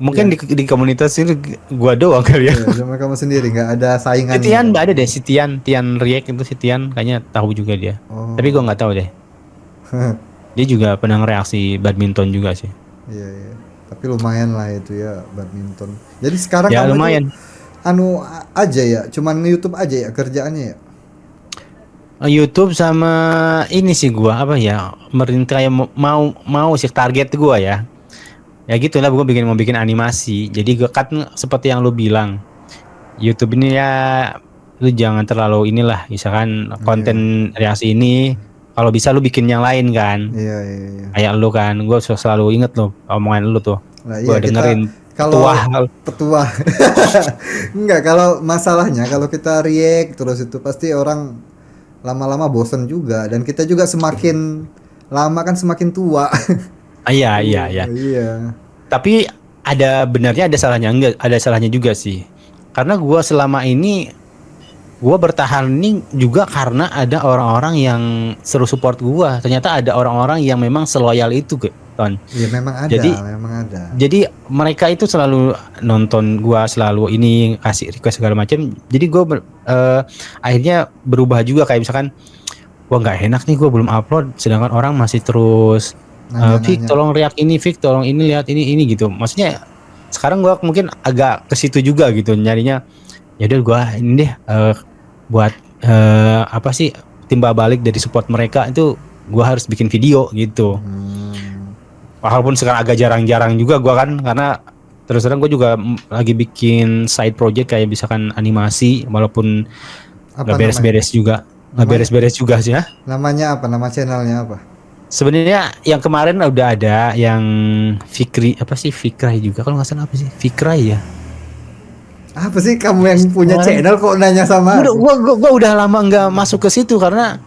Mungkin di komunitas ini gua doang kali ya. Iya, cuma kamu sendiri, nggak ada Si saingannya. Tian ada deh, si Tian Riek itu, si Tian kayaknya tahu juga dia. Oh. Tapi gua nggak tahu deh. Dia juga pernah reaksi badminton juga sih. Iya, iya. Tapi lumayan lah itu ya badminton. Jadi sekarang Ya kamu lumayan. itu aja ya, cuman nge-YouTube aja ya kerjaannya ya. YouTube sama ini sih gua apa ya, kayak mau sih target gua ya. Ya gitulah, gua mau bikin animasi. Jadi gua kan seperti yang lu bilang, YouTube ini ya lu jangan terlalu inilah, misalkan konten reaksi ini kalau bisa lu bikin yang lain kan. Iya, iya, iya. Kayak lu kan, gua selalu inget lo omongan lu tuh. Nah, Gua iya, dengerin kalau petua. petua. Enggak, kalau masalahnya kalau kita react terus itu pasti orang lama-lama bosen juga, dan kita juga semakin lama kan semakin tua. Iya, iya, iya. Iya. Tapi ada benarnya, ada salahnya enggak, ada salahnya juga sih. Karena gua selama ini gua bertahan ini juga karena ada orang-orang yang seru support gua. Ternyata ada orang-orang yang memang seloyal itu, Ton. Iya, memang ada, memang ada. Jadi mereka itu selalu nonton gua, selalu ini kasih request segala macam. Jadi gua akhirnya berubah juga, kayak misalkan gua nggak enak nih gua belum upload, sedangkan orang masih terus Vic Nanya-nanya. tolong react ini, Vic tolong ini, lihat ini gitu. Maksudnya sekarang gua mungkin agak ke situ juga gitu nyarinya. Ya udah gua ini deh buat apa sih, timbal balik dari support mereka itu gua harus bikin video gitu. Walaupun sekarang agak jarang-jarang juga gua kan, karena terus terang gue juga lagi bikin side project kayak misalkan animasi, walaupun Apa nggak beres-beres juga, nggak Namanya? beres-beres juga sih ya. Namanya apa? Nama channelnya apa? Sebenarnya yang kemarin udah ada yang Fikrai juga kalau nggak salah, apa sih Fikrai ya. Apa sih kamu yang punya channel kok nanya sama aku? Gua udah lama nggak masuk ke situ karena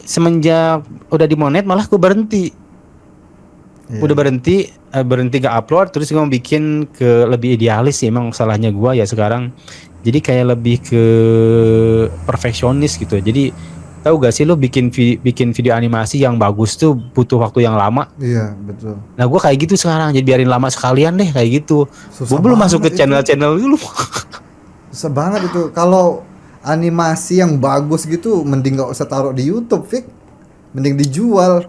semenjak udah dimonet malah gue berhenti. Iya. Udah berhenti gak upload, terus gue mau bikin ke lebih idealis sih, emang salahnya gue ya sekarang. Jadi kayak lebih ke perfeksionis gitu. Jadi tahu gak sih lo bikin video animasi yang bagus tuh butuh waktu yang lama. Iya, betul. Nah gue kayak gitu sekarang, jadi biarin lama sekalian deh kayak gitu. Susah Gue belum masuk banget ke itu. channel dulu. Susah banget itu. Kalau animasi yang bagus gitu mending gak usah taruh di YouTube, Fik. Mending dijual.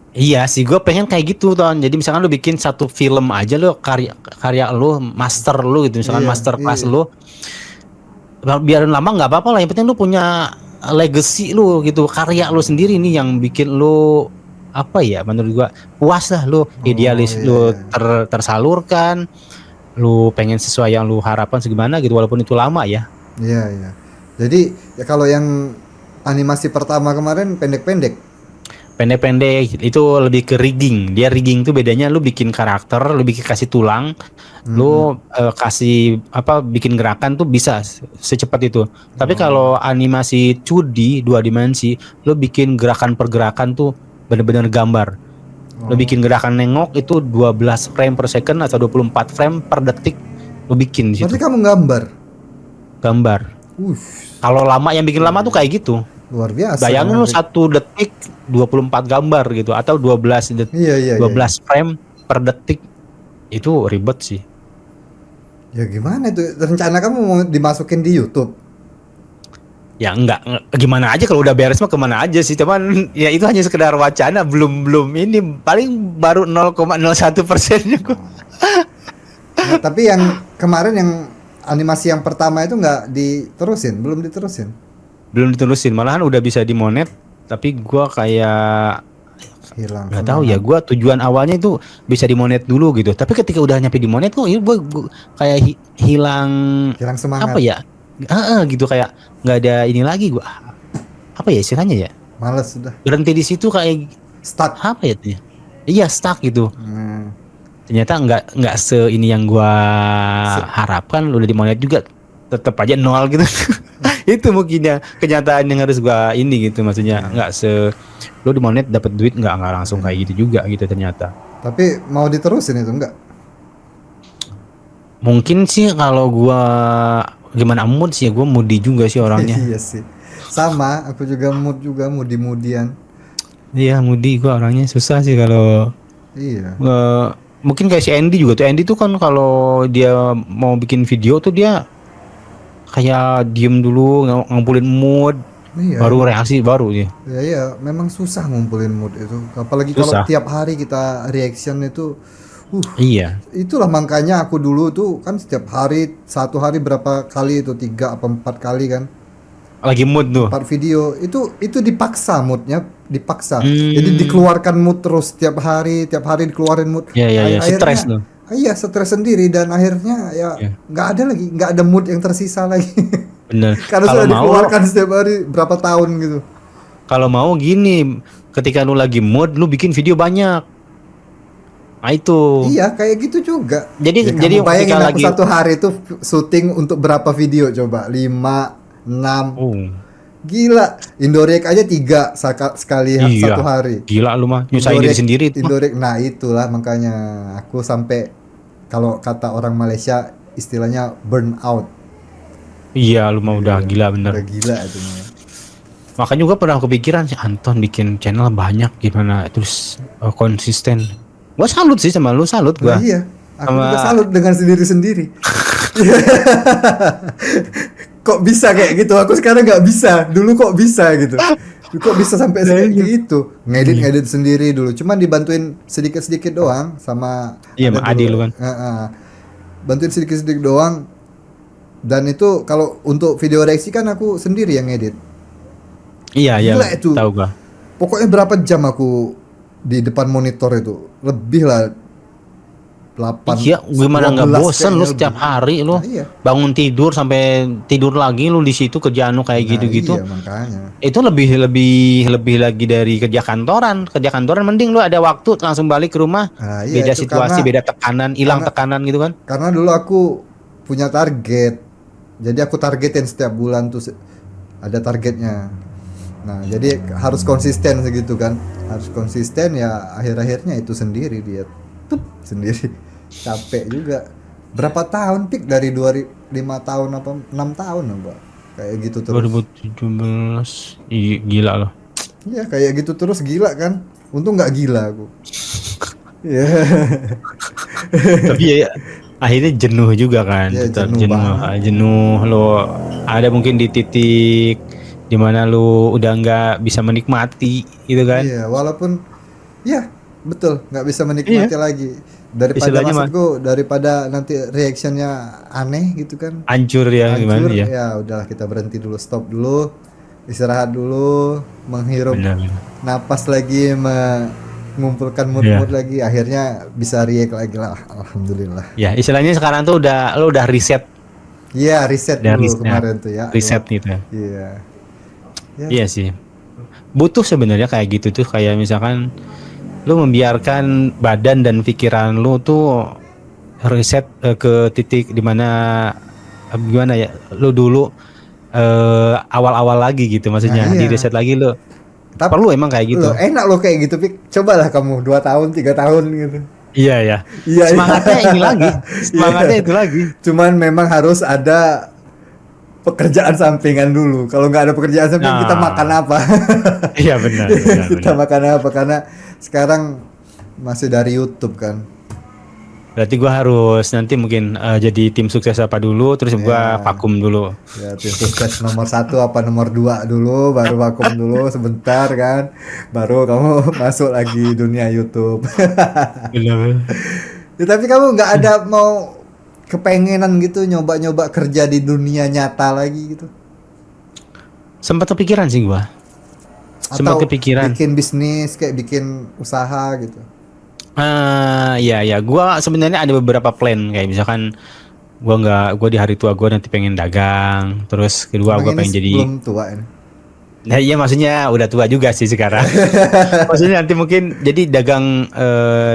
Iya sih, gue pengen kayak gitu Ton. Jadi misalkan lu bikin satu film aja, lu karya lu, master lu gitu, misalkan Iya, master class iya. lu, biarin lama nggak apa-apa lah. Yang penting lu punya legacy lu gitu, karya lu sendiri nih yang bikin lu apa ya? Menurut gua puas lah, lu idealis, iya, lu iya. tersalurkan, lu pengen sesuai yang lu harapkan segimana gitu, walaupun itu lama ya. Iya, iya. Jadi ya kalau yang animasi pertama kemarin pendek-pendek. Pendek-pendek itu lebih ke rigging. Dia rigging tuh bedanya lu bikin karakter, lu bikin kasih tulang, lu kasih apa, bikin gerakan tuh bisa secepat itu. Tapi kalau animasi 2D 2 dimensi, lu bikin gerakan per gerakan tuh bener-bener gambar. Lu bikin gerakan nengok itu 12 frame per second atau 24 frame per detik, lu bikin di situ. Berarti kamu gambar. Gambar. Kalau lama, yang bikin lama tuh kayak gitu. Luar biasa. Bayangin lu Fik. 1 detik 24 gambar gitu, atau 12 detik, Iya, iya, 12 frame per detik. Itu ribet sih. Ya gimana itu? Rencana kamu mau dimasukin di YouTube? Ya enggak, gimana aja kalau udah beres mah kemana aja sih. Cuman ya itu hanya sekedar wacana, belum ini paling baru 0,01%-nya kok. Nah, tapi yang kemarin yang animasi yang pertama itu nggak diterusin, belum diterusin. Belum diterusin, malahan udah bisa dimonet, tapi gua kayak Hilang. nggak tahu ya, gua tujuan awalnya itu bisa dimonet dulu gitu. Tapi ketika udah nyampe dimonet kok ini gua kayak hilang semangat. apa ya? Gitu, kayak nggak ada ini lagi gua. Apa ya istilahnya ya? Males sudah. Berhenti di situ kayak Stuck. apa ya tuh? Iya, stuck gitu. Hmm. Ternyata nggak ini yang gua harapkan. Udah dimonet juga tetap aja nol gitu. Itu mungkin ya kenyataan yang harus gua ini gitu, maksudnya nggak lu di monet dapat duit nggak langsung kayak gitu juga gitu ternyata. Tapi mau diterusin itu enggak? Mungkin sih kalau gua gimana mood sih, gua moody juga sih orangnya. Iya sih. Sama, aku juga moody-moodian. Iya moody, gua orangnya susah sih kalau Iya. mungkin kayak si Andy juga tuh. Andy tuh kan kalau dia mau bikin video tuh dia kayak diem dulu ngumpulin mood, Iya. baru reaksi baru dia. Ya iya, memang susah ngumpulin mood itu. Apalagi kalau Susah. tiap hari kita reaction itu Iya. itulah makanya aku dulu tuh kan setiap hari, satu hari berapa kali itu, 3 apa 4 kali kan, Lagi mood tuh. 4 video itu dipaksa moodnya, dipaksa. Hmm. Jadi dikeluarkan mood terus tiap hari dikeluarin mood. Iya, stres Akhirnya tuh. iya, stres sendiri, dan akhirnya ya Iya. nggak ada mood yang tersisa lagi. Bener. Karena Kalau sudah mau, dikeluarkan setiap hari berapa tahun gitu. kalau mau gini, ketika lu lagi mood, lu bikin video banyak. Nah itu. Iya, kayak gitu juga. Jadi Ya, jadi kamu bayangin ketika aku lagi, satu hari itu syuting untuk berapa video coba? 5, 6. oh, Gila. Indoreact aja 3 sekali iya. satu hari. Gila lu mah nyusahin diri sendiri itu. Indoreact. Nah, itulah makanya aku sampai, kalau kata orang Malaysia istilahnya burn out. Iya, lu mah udah gila bener. Udah gila itu. Makanya juga pernah kepikiran si Anton bikin channel banyak gimana terus konsisten. Gua salut sih sama lu, salut Nah, gua. iya. Aku Sama- juga salut dengan sendiri-sendiri. Kok bisa kayak gitu? Aku sekarang nggak bisa. Dulu kok bisa gitu. Kok bisa sampai kayak gitu? Ngedit sendiri dulu. Cuman dibantuin sedikit-sedikit doang sama Iya, ada sama Adi dulu. lu kan. Bantuin sedikit-sedikit doang. Dan itu kalau untuk video reaksi kan aku sendiri yang ngedit. Iya, Gila iya, itu. tahu gua. Pokoknya berapa jam aku di depan monitor itu? Lebih lah 8. Iya, gimana nggak 12 bosen lu kayaknya setiap lebih. hari lu Nah, iya. bangun tidur sampai tidur lagi lu di situ kerjaan lu kayak Nah, gitu-gitu. iya, makanya. Itu lebih lagi dari kerja kantoran. Kerja kantoran mending lu ada waktu langsung balik ke rumah. Nah, iya, Beda itu situasi, beda tekanan, hilang karena- tekanan gitu kan. Karena dulu aku punya target. Jadi aku targetin setiap bulan tuh ada targetnya. Nah, jadi harus konsisten segitu kan. Harus konsisten, ya akhir-akhirnya itu sendiri dia. Sendiri. Capek juga. Berapa tahun Pik, dari 5 tahun apa 6 tahun apa? Kayak gitu terus. 2017. Gila loh. Iya, kayak gitu terus, gila kan? Untung nggak gila aku. Iya. Tapi ya akhirnya jenuh juga kan. Ya, Tetap jenuh jenuh, banget. jenuh lo. Ada mungkin di titik dimana lu udah nggak bisa menikmati gitu kan. Iya, walaupun ya betul, nggak bisa menikmati lagi. Daripada Istilahnya maksudku, daripada nanti reactionnya aneh gitu kan. Hancur ya gimana Hancur, ya. ya udahlah, kita berhenti dulu, stop dulu, istirahat dulu, menghirup Benar. napas lagi, mengumpulkan mood-mood lagi, akhirnya bisa react lagi lah. Alhamdulillah. Ya, istilahnya sekarang tuh lo udah reset, Iya, riset Udah dulu riset. kemarin tuh ya. reset gitu. Iya. Ya. Iya sih. Butuh sebenarnya kayak gitu tuh, kayak misalkan lu membiarkan badan dan pikiran lu tuh reset ke titik dimana gimana ya, lu dulu awal-awal lagi gitu, maksudnya Nah, iya. di reset lagi lu. Tapi Perlu emang kayak gitu. loh, enak loh kayak gitu, Pik. Cobalah kamu 2 tahun, 3 tahun gitu. Iya ya. Iya, Semangatnya iya. ini lagi. Semangatnya itu lagi. Cuman memang harus ada pekerjaan sampingan dulu. Kalau nggak ada pekerjaan sampingan, Nah. kita makan apa? Iya benar. Kita makan apa? Karena sekarang masih dari YouTube kan. Berarti gua harus nanti mungkin jadi tim sukses apa dulu, terus gua Ya. vakum dulu. Ya, tim sukses nomor 1 apa nomor 2 dulu, baru vakum dulu sebentar kan. Baru kamu masuk lagi dunia YouTube. Benar. Ya, tapi kamu nggak ada mau kepengenan gitu nyoba-nyoba kerja di dunia nyata lagi gitu? Sempat kepikiran sih gua. Sempat Atau kepikiran. bikin bisnis, kayak bikin usaha gitu? Iya, gua sebenarnya ada beberapa plan, kayak misalkan gua di hari tua gua nanti pengen dagang, terus kedua Emang gua ini pengen jadi. belum tua ini. Nah iya, maksudnya udah tua juga sih sekarang. Maksudnya nanti mungkin jadi dagang,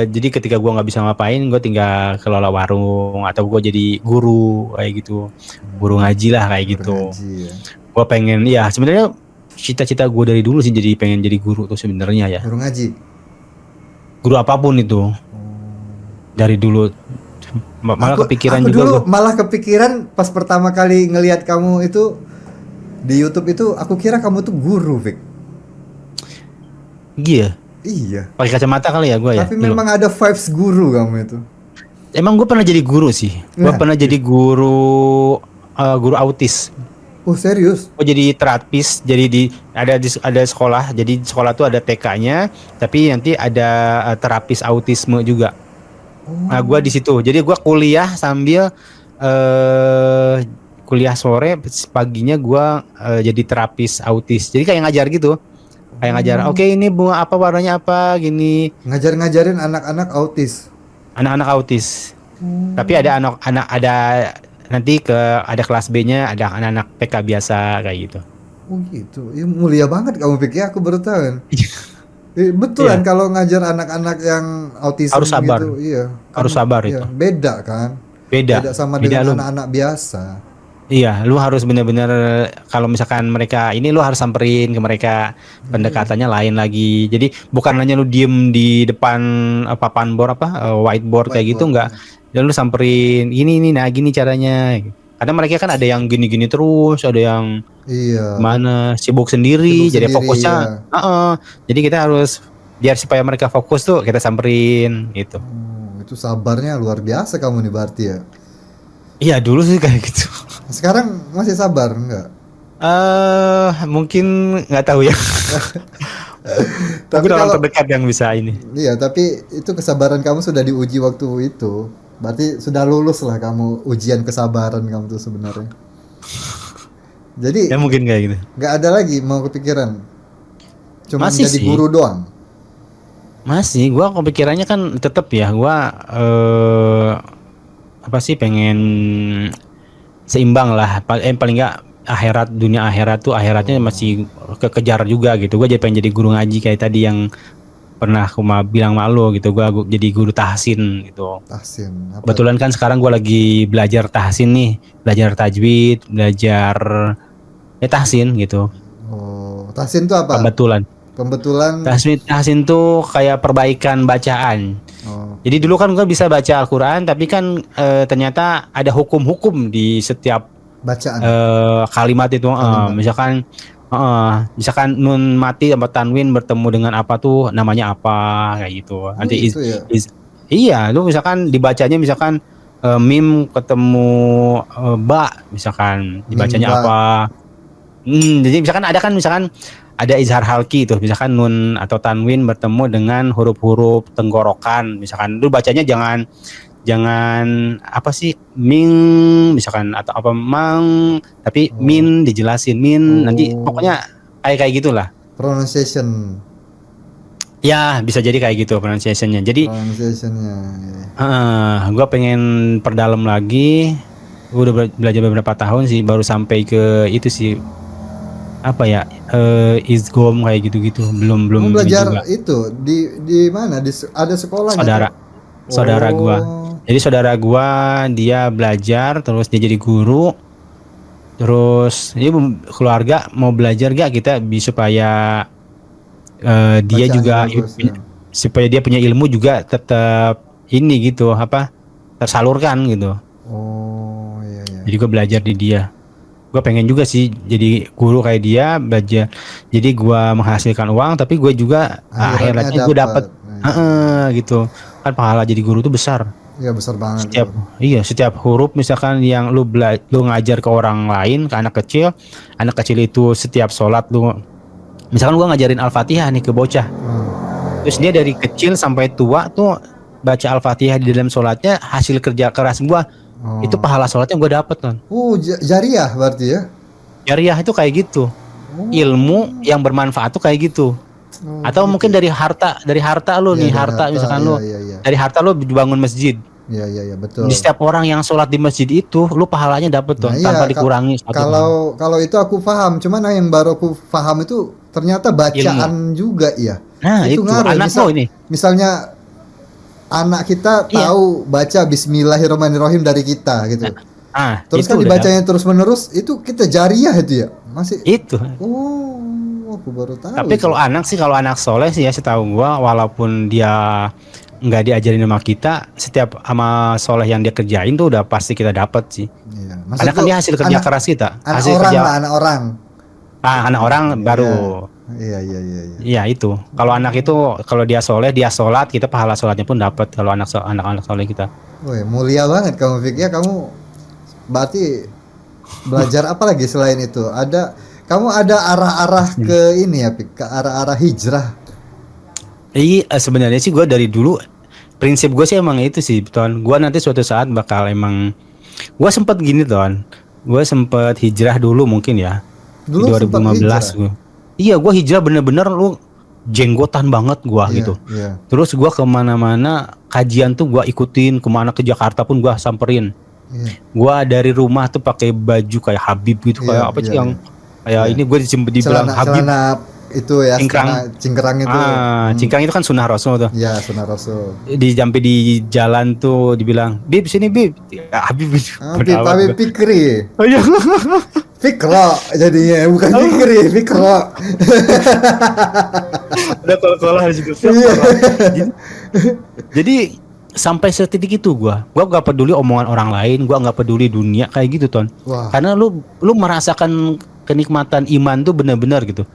jadi ketika gua nggak bisa ngapain, gua tinggal kelola warung atau gua jadi guru kayak gitu, guru ngaji lah kayak gitu. Bergaji ya. Gua pengen ya sebenarnya cita-cita gue dari dulu sih jadi pengen jadi guru tuh sebenarnya ya. Guru ngaji. Guru apapun itu. Dari dulu malah kepikiran aku juga dulu gua. malah kepikiran pas pertama kali ngelihat kamu itu di YouTube itu, aku kira kamu tuh guru, Vic. Iya. Pakai kacamata kali ya gue ya. Tapi dulu. memang ada vibes guru kamu itu. Emang gue pernah jadi guru sih. Gue Nah. pernah jadi guru autis. Oh, serius? Gue jadi terapis. Jadi ada sekolah. Jadi di sekolah tuh ada TK-nya, tapi nanti ada terapis autisme juga. Nah, gue di situ. Jadi gue kuliah sambil kuliah sore, paginya gue jadi terapis autis. Jadi kayak ngajar gitu. Kayak ngajar. Oke, ini bunga apa, warnanya apa, gini. Ngajarin anak-anak autis. Anak-anak autis. Tapi ada anak-anak nanti ada kelas B-nya, ada anak-anak TK biasa kayak gitu. Oh gitu. Ya, mulia banget kamu pikir, aku baru tahu kan. Betulan Iya. kalau ngajar anak-anak yang autisme Harus sabar. gitu, iya. Harus sabar iya, itu. Beda kan? Beda sama Beda dengan lu. anak-anak biasa. Iya, lu harus bener-bener kalau misalkan mereka ini lu harus samperin ke mereka, pendekatannya lain lagi. Jadi bukan hanya lu diem di depan papan board whiteboard kayak gitu, enggak. Dan lu samperin ini nah gini caranya. Karena mereka kan ada yang gini-gini terus, ada yang Iya. mana sibuk sendiri, jadi sendiri, fokusnya. iya. Jadi kita harus biar supaya mereka fokus tuh kita samperin gitu. Itu sabarnya luar biasa kamu nih berarti ya. Iya dulu sih kayak gitu. Sekarang masih sabar enggak? Mungkin nggak tahu ya. Tapi orang terdekat yang bisa ini. Iya, tapi itu kesabaran kamu sudah diuji waktu itu. Berarti sudah lulus lah kamu ujian kesabaran kamu tuh sebenarnya. Jadi Ya mungkin kayak gitu. nggak ada lagi mau kepikiran. Cuma Masih jadi sih. guru doang. Masih, gua kepikirannya kan tetap ya, gua apa sih pengen seimbang lah. Paling nggak dunia akhirat tuh akhiratnya masih kekejar juga gitu. Gua jadi pengen jadi guru ngaji kayak tadi yang pernah aku bilang malu gitu. Gua jadi guru tahsin gitu. Tahsin. Apa? Kebetulan kan sekarang gua lagi belajar tahsin nih, belajar tajwid, belajar tahsin gitu. Oh, tahsin itu apa? Pembetulan. Tahsin tuh kayak perbaikan bacaan. Oh. Jadi dulu kan gue bisa baca Al-Quran, tapi kan ternyata ada hukum-hukum di setiap Bacaan. kalimat itu. Misalkan nun mati sama tanwin bertemu dengan apa tuh namanya apa kayak gitu. Nanti gitu ya? iya, lu misalkan dibacanya misalkan mim ketemu ba, misalkan dibacanya apa. Jadi misalkan ada izhar halki itu, misalkan nun atau tanwin bertemu dengan huruf-huruf tenggorokan, misalkan lu bacanya jangan apa sih ming misalkan atau apa mang, tapi min dijelasin nanti pokoknya kayak gitulah. Pronunciation. Ya bisa jadi kayak gitu pronunciationnya. Jadi Pronunciationnya. gue pengen perdalam lagi. Gue udah belajar beberapa tahun sih, baru sampai ke itu sih apa ya isgom kayak gitu-gitu belum belajar juga. Itu di mana ada sekolahnya saudara gua. Jadi saudara gua dia belajar terus dia jadi guru, terus dia keluarga mau belajar gak kita supaya dia juga bagus, ya. Supaya dia punya ilmu juga tetap ini gitu tersalurkan gitu. Iya. Jadi gua belajar di dia. Gue pengen juga sih jadi guru kayak dia, belajar. Jadi gue menghasilkan uang, tapi gue juga akhirnya gue dapat gitu. Kan pahala jadi guru tuh besar. Iya besar banget. Setiap huruf misalkan yang lu ngajar ke orang lain, ke anak kecil itu setiap sholat misalkan gue ngajarin Al-Fatihah nih ke bocah. Terus dia dari kecil sampai tua tuh baca Al-Fatihah di dalam sholatnya, hasil kerja keras gue. Itu pahala sholatnya gue dapet kan. Jariah berarti ya? Jariah itu kayak gitu. Ilmu yang bermanfaat tuh kayak gitu. Atau mungkin dari harta lu nih, misalkan lu dari harta lu dibangun masjid. Iya betul. Di setiap orang yang sholat di masjid itu, lu pahalanya dapet tuh tanpa dikurangi. Kalau itu aku paham, cuman yang baru aku paham itu ternyata bacaan juga ya. Nah itu anak lo ini. Misalnya anak kita tahu baca Bismillahirrahmanirrahim dari kita gitu. Terus itu kan udah dibacanya terus menerus, itu kita jariah itu ya? Masih. itu. Oh, aku baru tahu Tapi itu. kalau anak soleh sih ya setahu gua, walaupun dia nggak diajarin sama kita, setiap ama soleh yang dia kerjain tuh udah pasti kita dapat sih. Iya. Karena kan Maksudku dia hasil kerja anak keras kita, anak hasil orang kerja lah, anak orang. anak orang baru. Iya. Iya, iya, iya, iya. Iya itu. Kalau anak itu kalau dia soleh, dia sholat, kita pahala sholatnya pun dapat. Kalau anak-anak soleh kita. Woi, mulia banget kamu Fik ya, kamu berarti belajar apa lagi selain itu? Kamu ada arah-arah ke ini ya, Fik, ke arah-arah hijrah. Iya, sebenarnya sih gue dari dulu prinsip gue sih emang itu sih, Ton. Gue nanti suatu saat bakal emang gue sempet gini, Ton. Gue sempet hijrah dulu mungkin ya. Dulu Di sempat 2015 hijrah. gue. Iya, gue hijrah bener-bener lu jenggotan banget gue Iya, gitu. iya. Terus gue kemana-mana kajian tuh gue ikutin, kemana ke Jakarta pun gue samperin. Iya. Gue dari rumah tuh pakai baju kayak Habib gitu, Iya, kayak apa sih iya, yang iya. kayak Iya. ini gue dibilang Habib. Celana itu ya, Cingkrang. cingkrang itu. Cingkrang itu kan sunnah Rasul tuh. Iya, sunnah Rasul. Sampai di jalan tuh dibilang, Bib sini Bib. Ya, Habib itu. Habib Fikri. Oh iya. Fikro jadinya, bukan Fikri, Fikro. Udah kalau harus juga. Iya. Jadi sampai setitik itu gua gak peduli omongan orang lain, gua nggak peduli dunia kayak gitu, Ton. Wah. Karena lu merasakan kenikmatan iman tuh benar-benar gitu.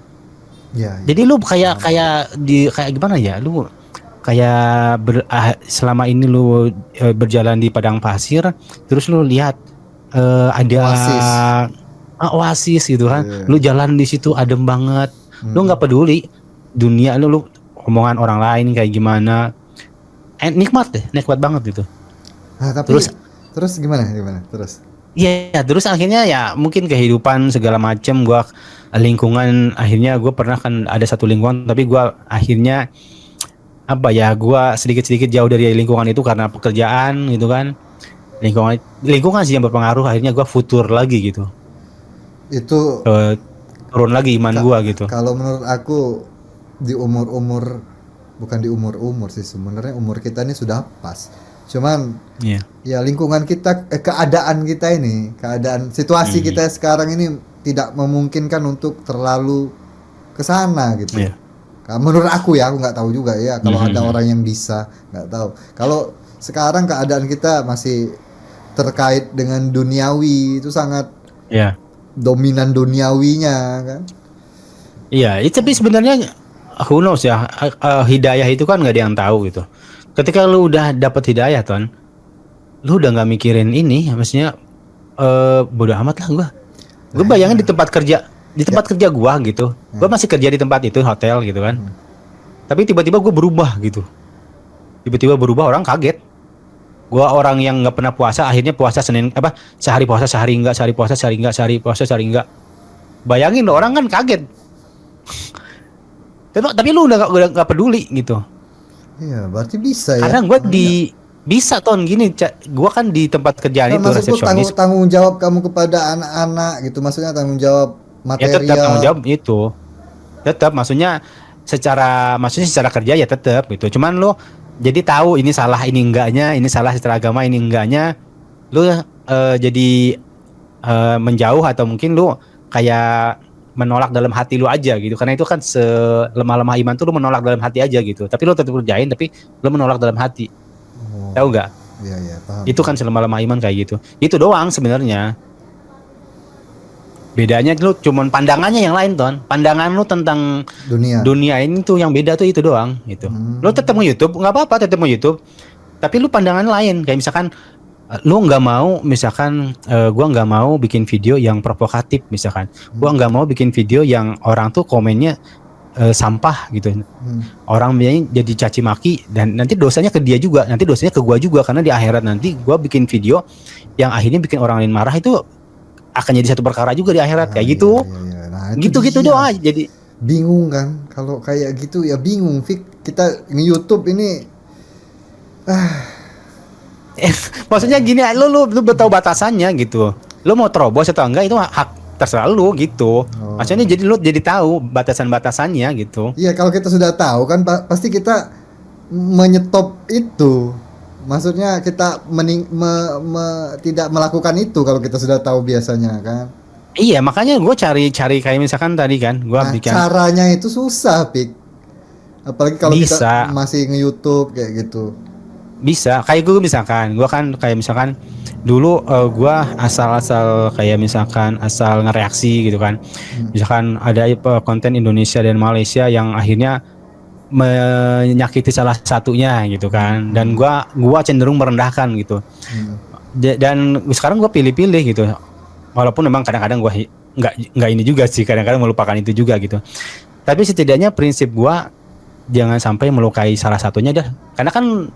Iya, iya. Jadi lu kayak gimana ya? Lu kayak selama ini lu berjalan di padang pasir, terus lu lihat ada oasis gitu kan. Iya. Lu jalan di situ adem banget. Lu nggak peduli dunia lu omongan orang lain kayak gimana. Nikmat banget gitu. Nah, tapi terus gimana? Terus? Iya, terus akhirnya ya mungkin kehidupan segala macem, gua lingkungan, akhirnya gue pernah kan ada satu lingkungan, tapi gua akhirnya apa ya, gua sedikit-sedikit jauh dari lingkungan itu karena pekerjaan gitu kan. Lingkungan sih yang berpengaruh, akhirnya gua futur lagi gitu. Itu Turun lagi iman gua gitu. Kalau menurut aku di umur-umur, bukan di umur-umur sih, sebenarnya umur kita ini sudah pas. Cuman ya lingkungan kita, keadaan kita ini, keadaan situasi kita sekarang ini tidak memungkinkan untuk terlalu ke sana gitu. Menurut aku ya, aku nggak tahu juga ya kalau ada orang yang bisa, nggak tahu. Kalau sekarang keadaan kita masih terkait dengan duniawi, itu sangat dominan duniawinya kan. Iya, tapi sebenarnya who knows ya, hidayah itu kan nggak ada yang tahu gitu. Ketika lu udah dapet hidayah, Ton, lu udah nggak mikirin ini, maksudnya bodo amat lah gua. Gue bayangin di tempat kerja gua gitu. Gua masih kerja di tempat itu, hotel gitu kan. Tapi tiba-tiba gue berubah gitu. Orang kaget. Gua orang yang nggak pernah puasa, akhirnya puasa sehari puasa sehari enggak, sehari puasa sehari enggak, sehari puasa sehari enggak. Bayangin lo, orang kan kaget. Tapi lu udah nggak peduli gitu. Iya, berarti bisa ya. Karena gue bisa, Ton, gini, gue kan di tempat kerjaan itu resepsionis. Tanggung jawab kamu kepada anak-anak gitu, maksudnya tanggung jawab material. Ya tetap tanggung jawab itu, tetap maksudnya secara kerja ya tetap gitu. Cuman lu jadi tahu ini salah, ini enggaknya, ini salah secara agama, ini enggaknya, lu jadi menjauh atau mungkin lu kayak menolak dalam hati lu aja gitu. Karena itu kan selemah-lemah iman tuh lu menolak dalam hati aja gitu. Tapi lu tetap kerjain, tapi lu menolak dalam hati. Tahu nggak? Iya, paham. Itu kan selemah-lemah iman kayak gitu. Itu doang sebenarnya. Bedanya lu cuman pandangannya yang lain, Ton. Pandangan lu tentang dunia ini tuh yang beda tuh itu doang gitu. Lu tetap mau YouTube, nggak apa-apa, tetap mau YouTube. Tapi lu pandangan lain, kayak misalkan lu nggak mau, misalkan gua nggak mau bikin video yang provokatif, misalkan gua nggak mau bikin video yang orang tuh komennya sampah gitu. Orang jadi caci maki, dan nanti dosanya ke dia juga, nanti dosanya ke gua juga, karena di akhirat nanti gua bikin video yang akhirnya bikin orang lain marah, itu akan jadi satu perkara juga di akhirat. Kayak gitu. Nah, gitu doang aja. Jadi bingung kan kalau kayak gitu ya, bingung Fik. Kita nge-YouTube ini maksudnya gini, lu tahu batasannya gitu. Lu mau terobos atau enggak itu hak terserah lu gitu. Maksudnya jadi lu jadi tahu batasan-batasannya gitu. Iya, kalau kita sudah tahu kan pasti kita menyetop itu, Maksudnya kita tidak melakukan itu kalau kita sudah tahu biasanya kan. Iya, makanya gue cari kayak misalkan tadi kan, gue Nah, bikin caranya itu susah, Pik. Apalagi kalau kita bisa. masih nge-YouTube kayak gitu. Bisa, kayak gue misalkan, gue kan kayak misalkan dulu gue asal-asal kayak misalkan asal ngereaksi gitu kan. Misalkan ada konten Indonesia dan Malaysia yang akhirnya menyakiti salah satunya gitu kan. Dan gua cenderung merendahkan gitu. Dan sekarang gue pilih-pilih gitu. Walaupun memang kadang-kadang gue nggak ini juga sih, kadang-kadang melupakan itu juga gitu. Tapi setidaknya prinsip gue jangan sampai melukai salah satunya dah. Karena kan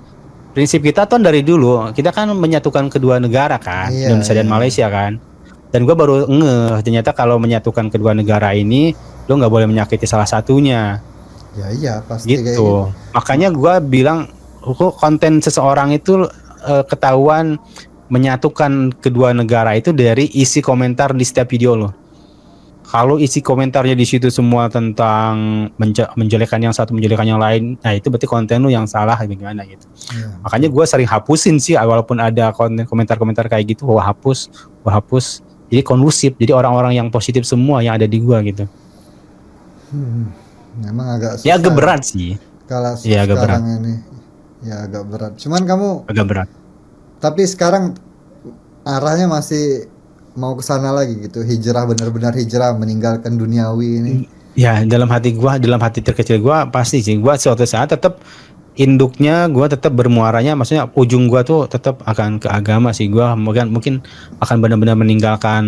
prinsip kita tuh dari dulu kita kan menyatukan kedua negara kan, Iya, Indonesia dan iya. Malaysia kan. Dan gue baru ternyata kalau menyatukan kedua negara ini lo nggak boleh menyakiti salah satunya Ya iya pasti kayak gitu. Makanya gue bilang konten seseorang itu ketahuan menyatukan kedua negara itu dari isi komentar di setiap video lo. Kalau isi komentarnya di situ semua tentang menjelekkan yang satu, menjelekkan yang lain, nah itu berarti konten lu yang salah gimana gitu. Ya. Makanya gue sering hapusin sih, walaupun ada komentar-komentar kayak gitu, gua hapus. Jadi kondusif, jadi orang-orang yang positif semua yang ada di gue gitu. Memang agak susah. Ya agak berat sih. Kalau Ya agak berat. sekarang ini, ya agak berat. Cuman kamu, Agak berat. tapi sekarang arahnya masih mau ke sana lagi gitu, hijrah, benar-benar hijrah, meninggalkan duniawi ini. Ya dalam hati terkecil gue pasti sih, gue suatu saat tetap induknya, gue tetap bermuaranya, maksudnya ujung gue tuh tetap akan ke agama sih. Gue mungkin akan benar-benar meninggalkan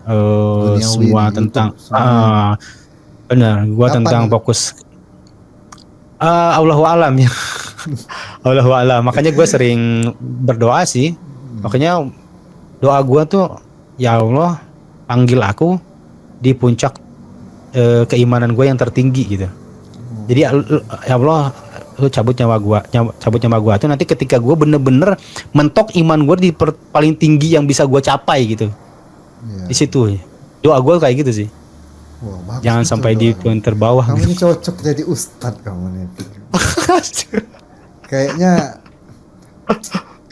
Duniawi semua di tentang YouTube, semuanya. benar, gue Kapan tentang nih? fokus Allahu alam ya. Allahu alam. Makanya gue sering berdoa sih. Makanya doa gue tuh, ya Allah panggil aku di puncak keimanan gue yang tertinggi gitu. Jadi ya Allah lu cabut nyawa gue tuh nanti ketika gue bener-bener mentok iman gue di paling tinggi yang bisa gue capai gitu. Ya. Di situ doa gue kayak gitu sih. Wah, bagus Jangan betul sampai doa. di poin terbawah. Kamu ini cocok jadi ustadz kamu nih. Kayaknya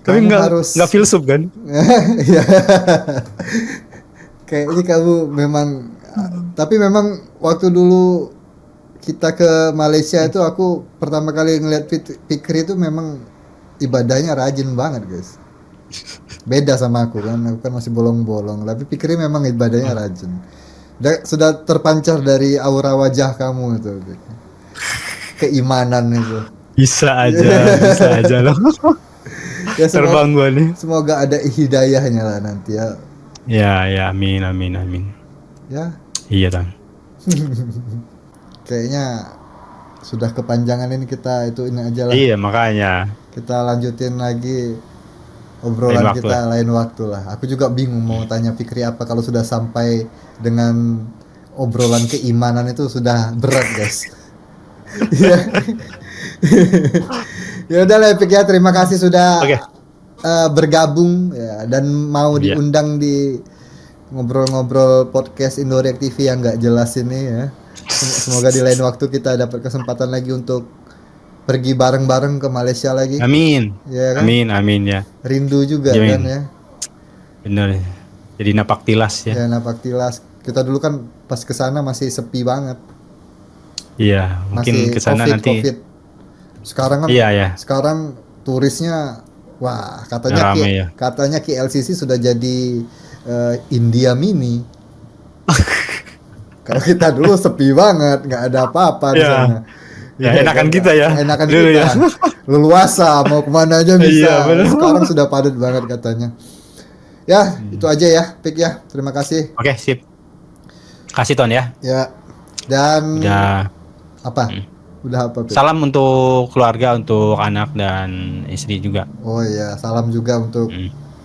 Tapi kamu nggak filsuf kan? Iya. Kayaknya kamu memang, tapi memang waktu dulu kita ke Malaysia itu aku pertama kali ngeliat Fikri itu memang ibadahnya rajin banget guys. Beda sama aku kan masih bolong-bolong, tapi Fikri memang ibadahnya rajin. Sudah terpancar dari aura wajah kamu itu, keimanan itu. Bisa aja loh. Ya, Terbang gue nih. semoga ada hidayahnya lah nanti ya. Ya, amin. Ya, Iya Tan. kayaknya sudah kepanjangan ini kita itu ini aja lah. Iya makanya. Kita lanjutin lagi obrolan Lain waktu kita lain waktu lah. Aku juga bingung mau tanya Fikri apa kalau sudah sampai dengan obrolan keimanan itu sudah berat guys. Iya. Ya udah lah Fik ya, terima kasih sudah Oke. bergabung ya, dan mau Iya. diundang di ngobrol-ngobrol podcast Indoreact TV yang nggak jelas ini ya. Semoga di lain waktu kita dapat kesempatan lagi untuk pergi bareng-bareng ke Malaysia lagi. Amin. Ya kan? Amin ya. Rindu juga Amin. kan ya. Bener. Jadi napak tilas ya. Ya napak tilas. Kita dulu kan pas ke sana masih sepi banget. Iya. Mungkin Masih kesana nanti. COVID. Sekarang kan Iya. sekarang turisnya wah katanya Rame ya. katanya KLCC sudah jadi India mini. Kalau kita dulu sepi banget, nggak ada apa-apa di Iya. sana. Ya, enakan kita ya. Enakan Dulu kita. ya. Leluasa, mau kemana aja bisa. Iya, bener. Sekarang sudah padat banget katanya. Ya, itu aja ya, Pik ya. Terima kasih. Oke sip. Kasih Ton ya. Ya. Dan Udah. apa? Udah apa, Pik? Salam untuk keluarga, untuk anak dan istri juga. Oh iya, salam juga untuk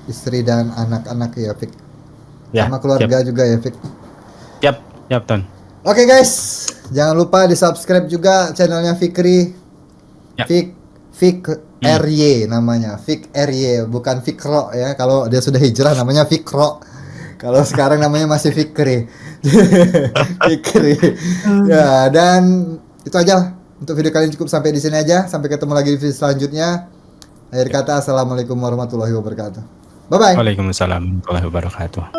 istri dan anak-anak ya, Pik. Ya, Sama keluarga juga ya, Pik. Siap Ton. Oke guys, jangan lupa di subscribe juga channelnya Fikri. Ya. Fik RY namanya, Fik RY, bukan Fikro ya. Kalau dia sudah hijrah namanya Fikro. Kalau sekarang namanya masih Fikri. Fikri. Ya, dan itu aja untuk video kali ini, cukup sampai di sini aja. Sampai ketemu lagi di video selanjutnya. Akhir kata, assalamualaikum warahmatullahi wabarakatuh. Bye bye. Waalaikumsalam warahmatullahi wabarakatuh.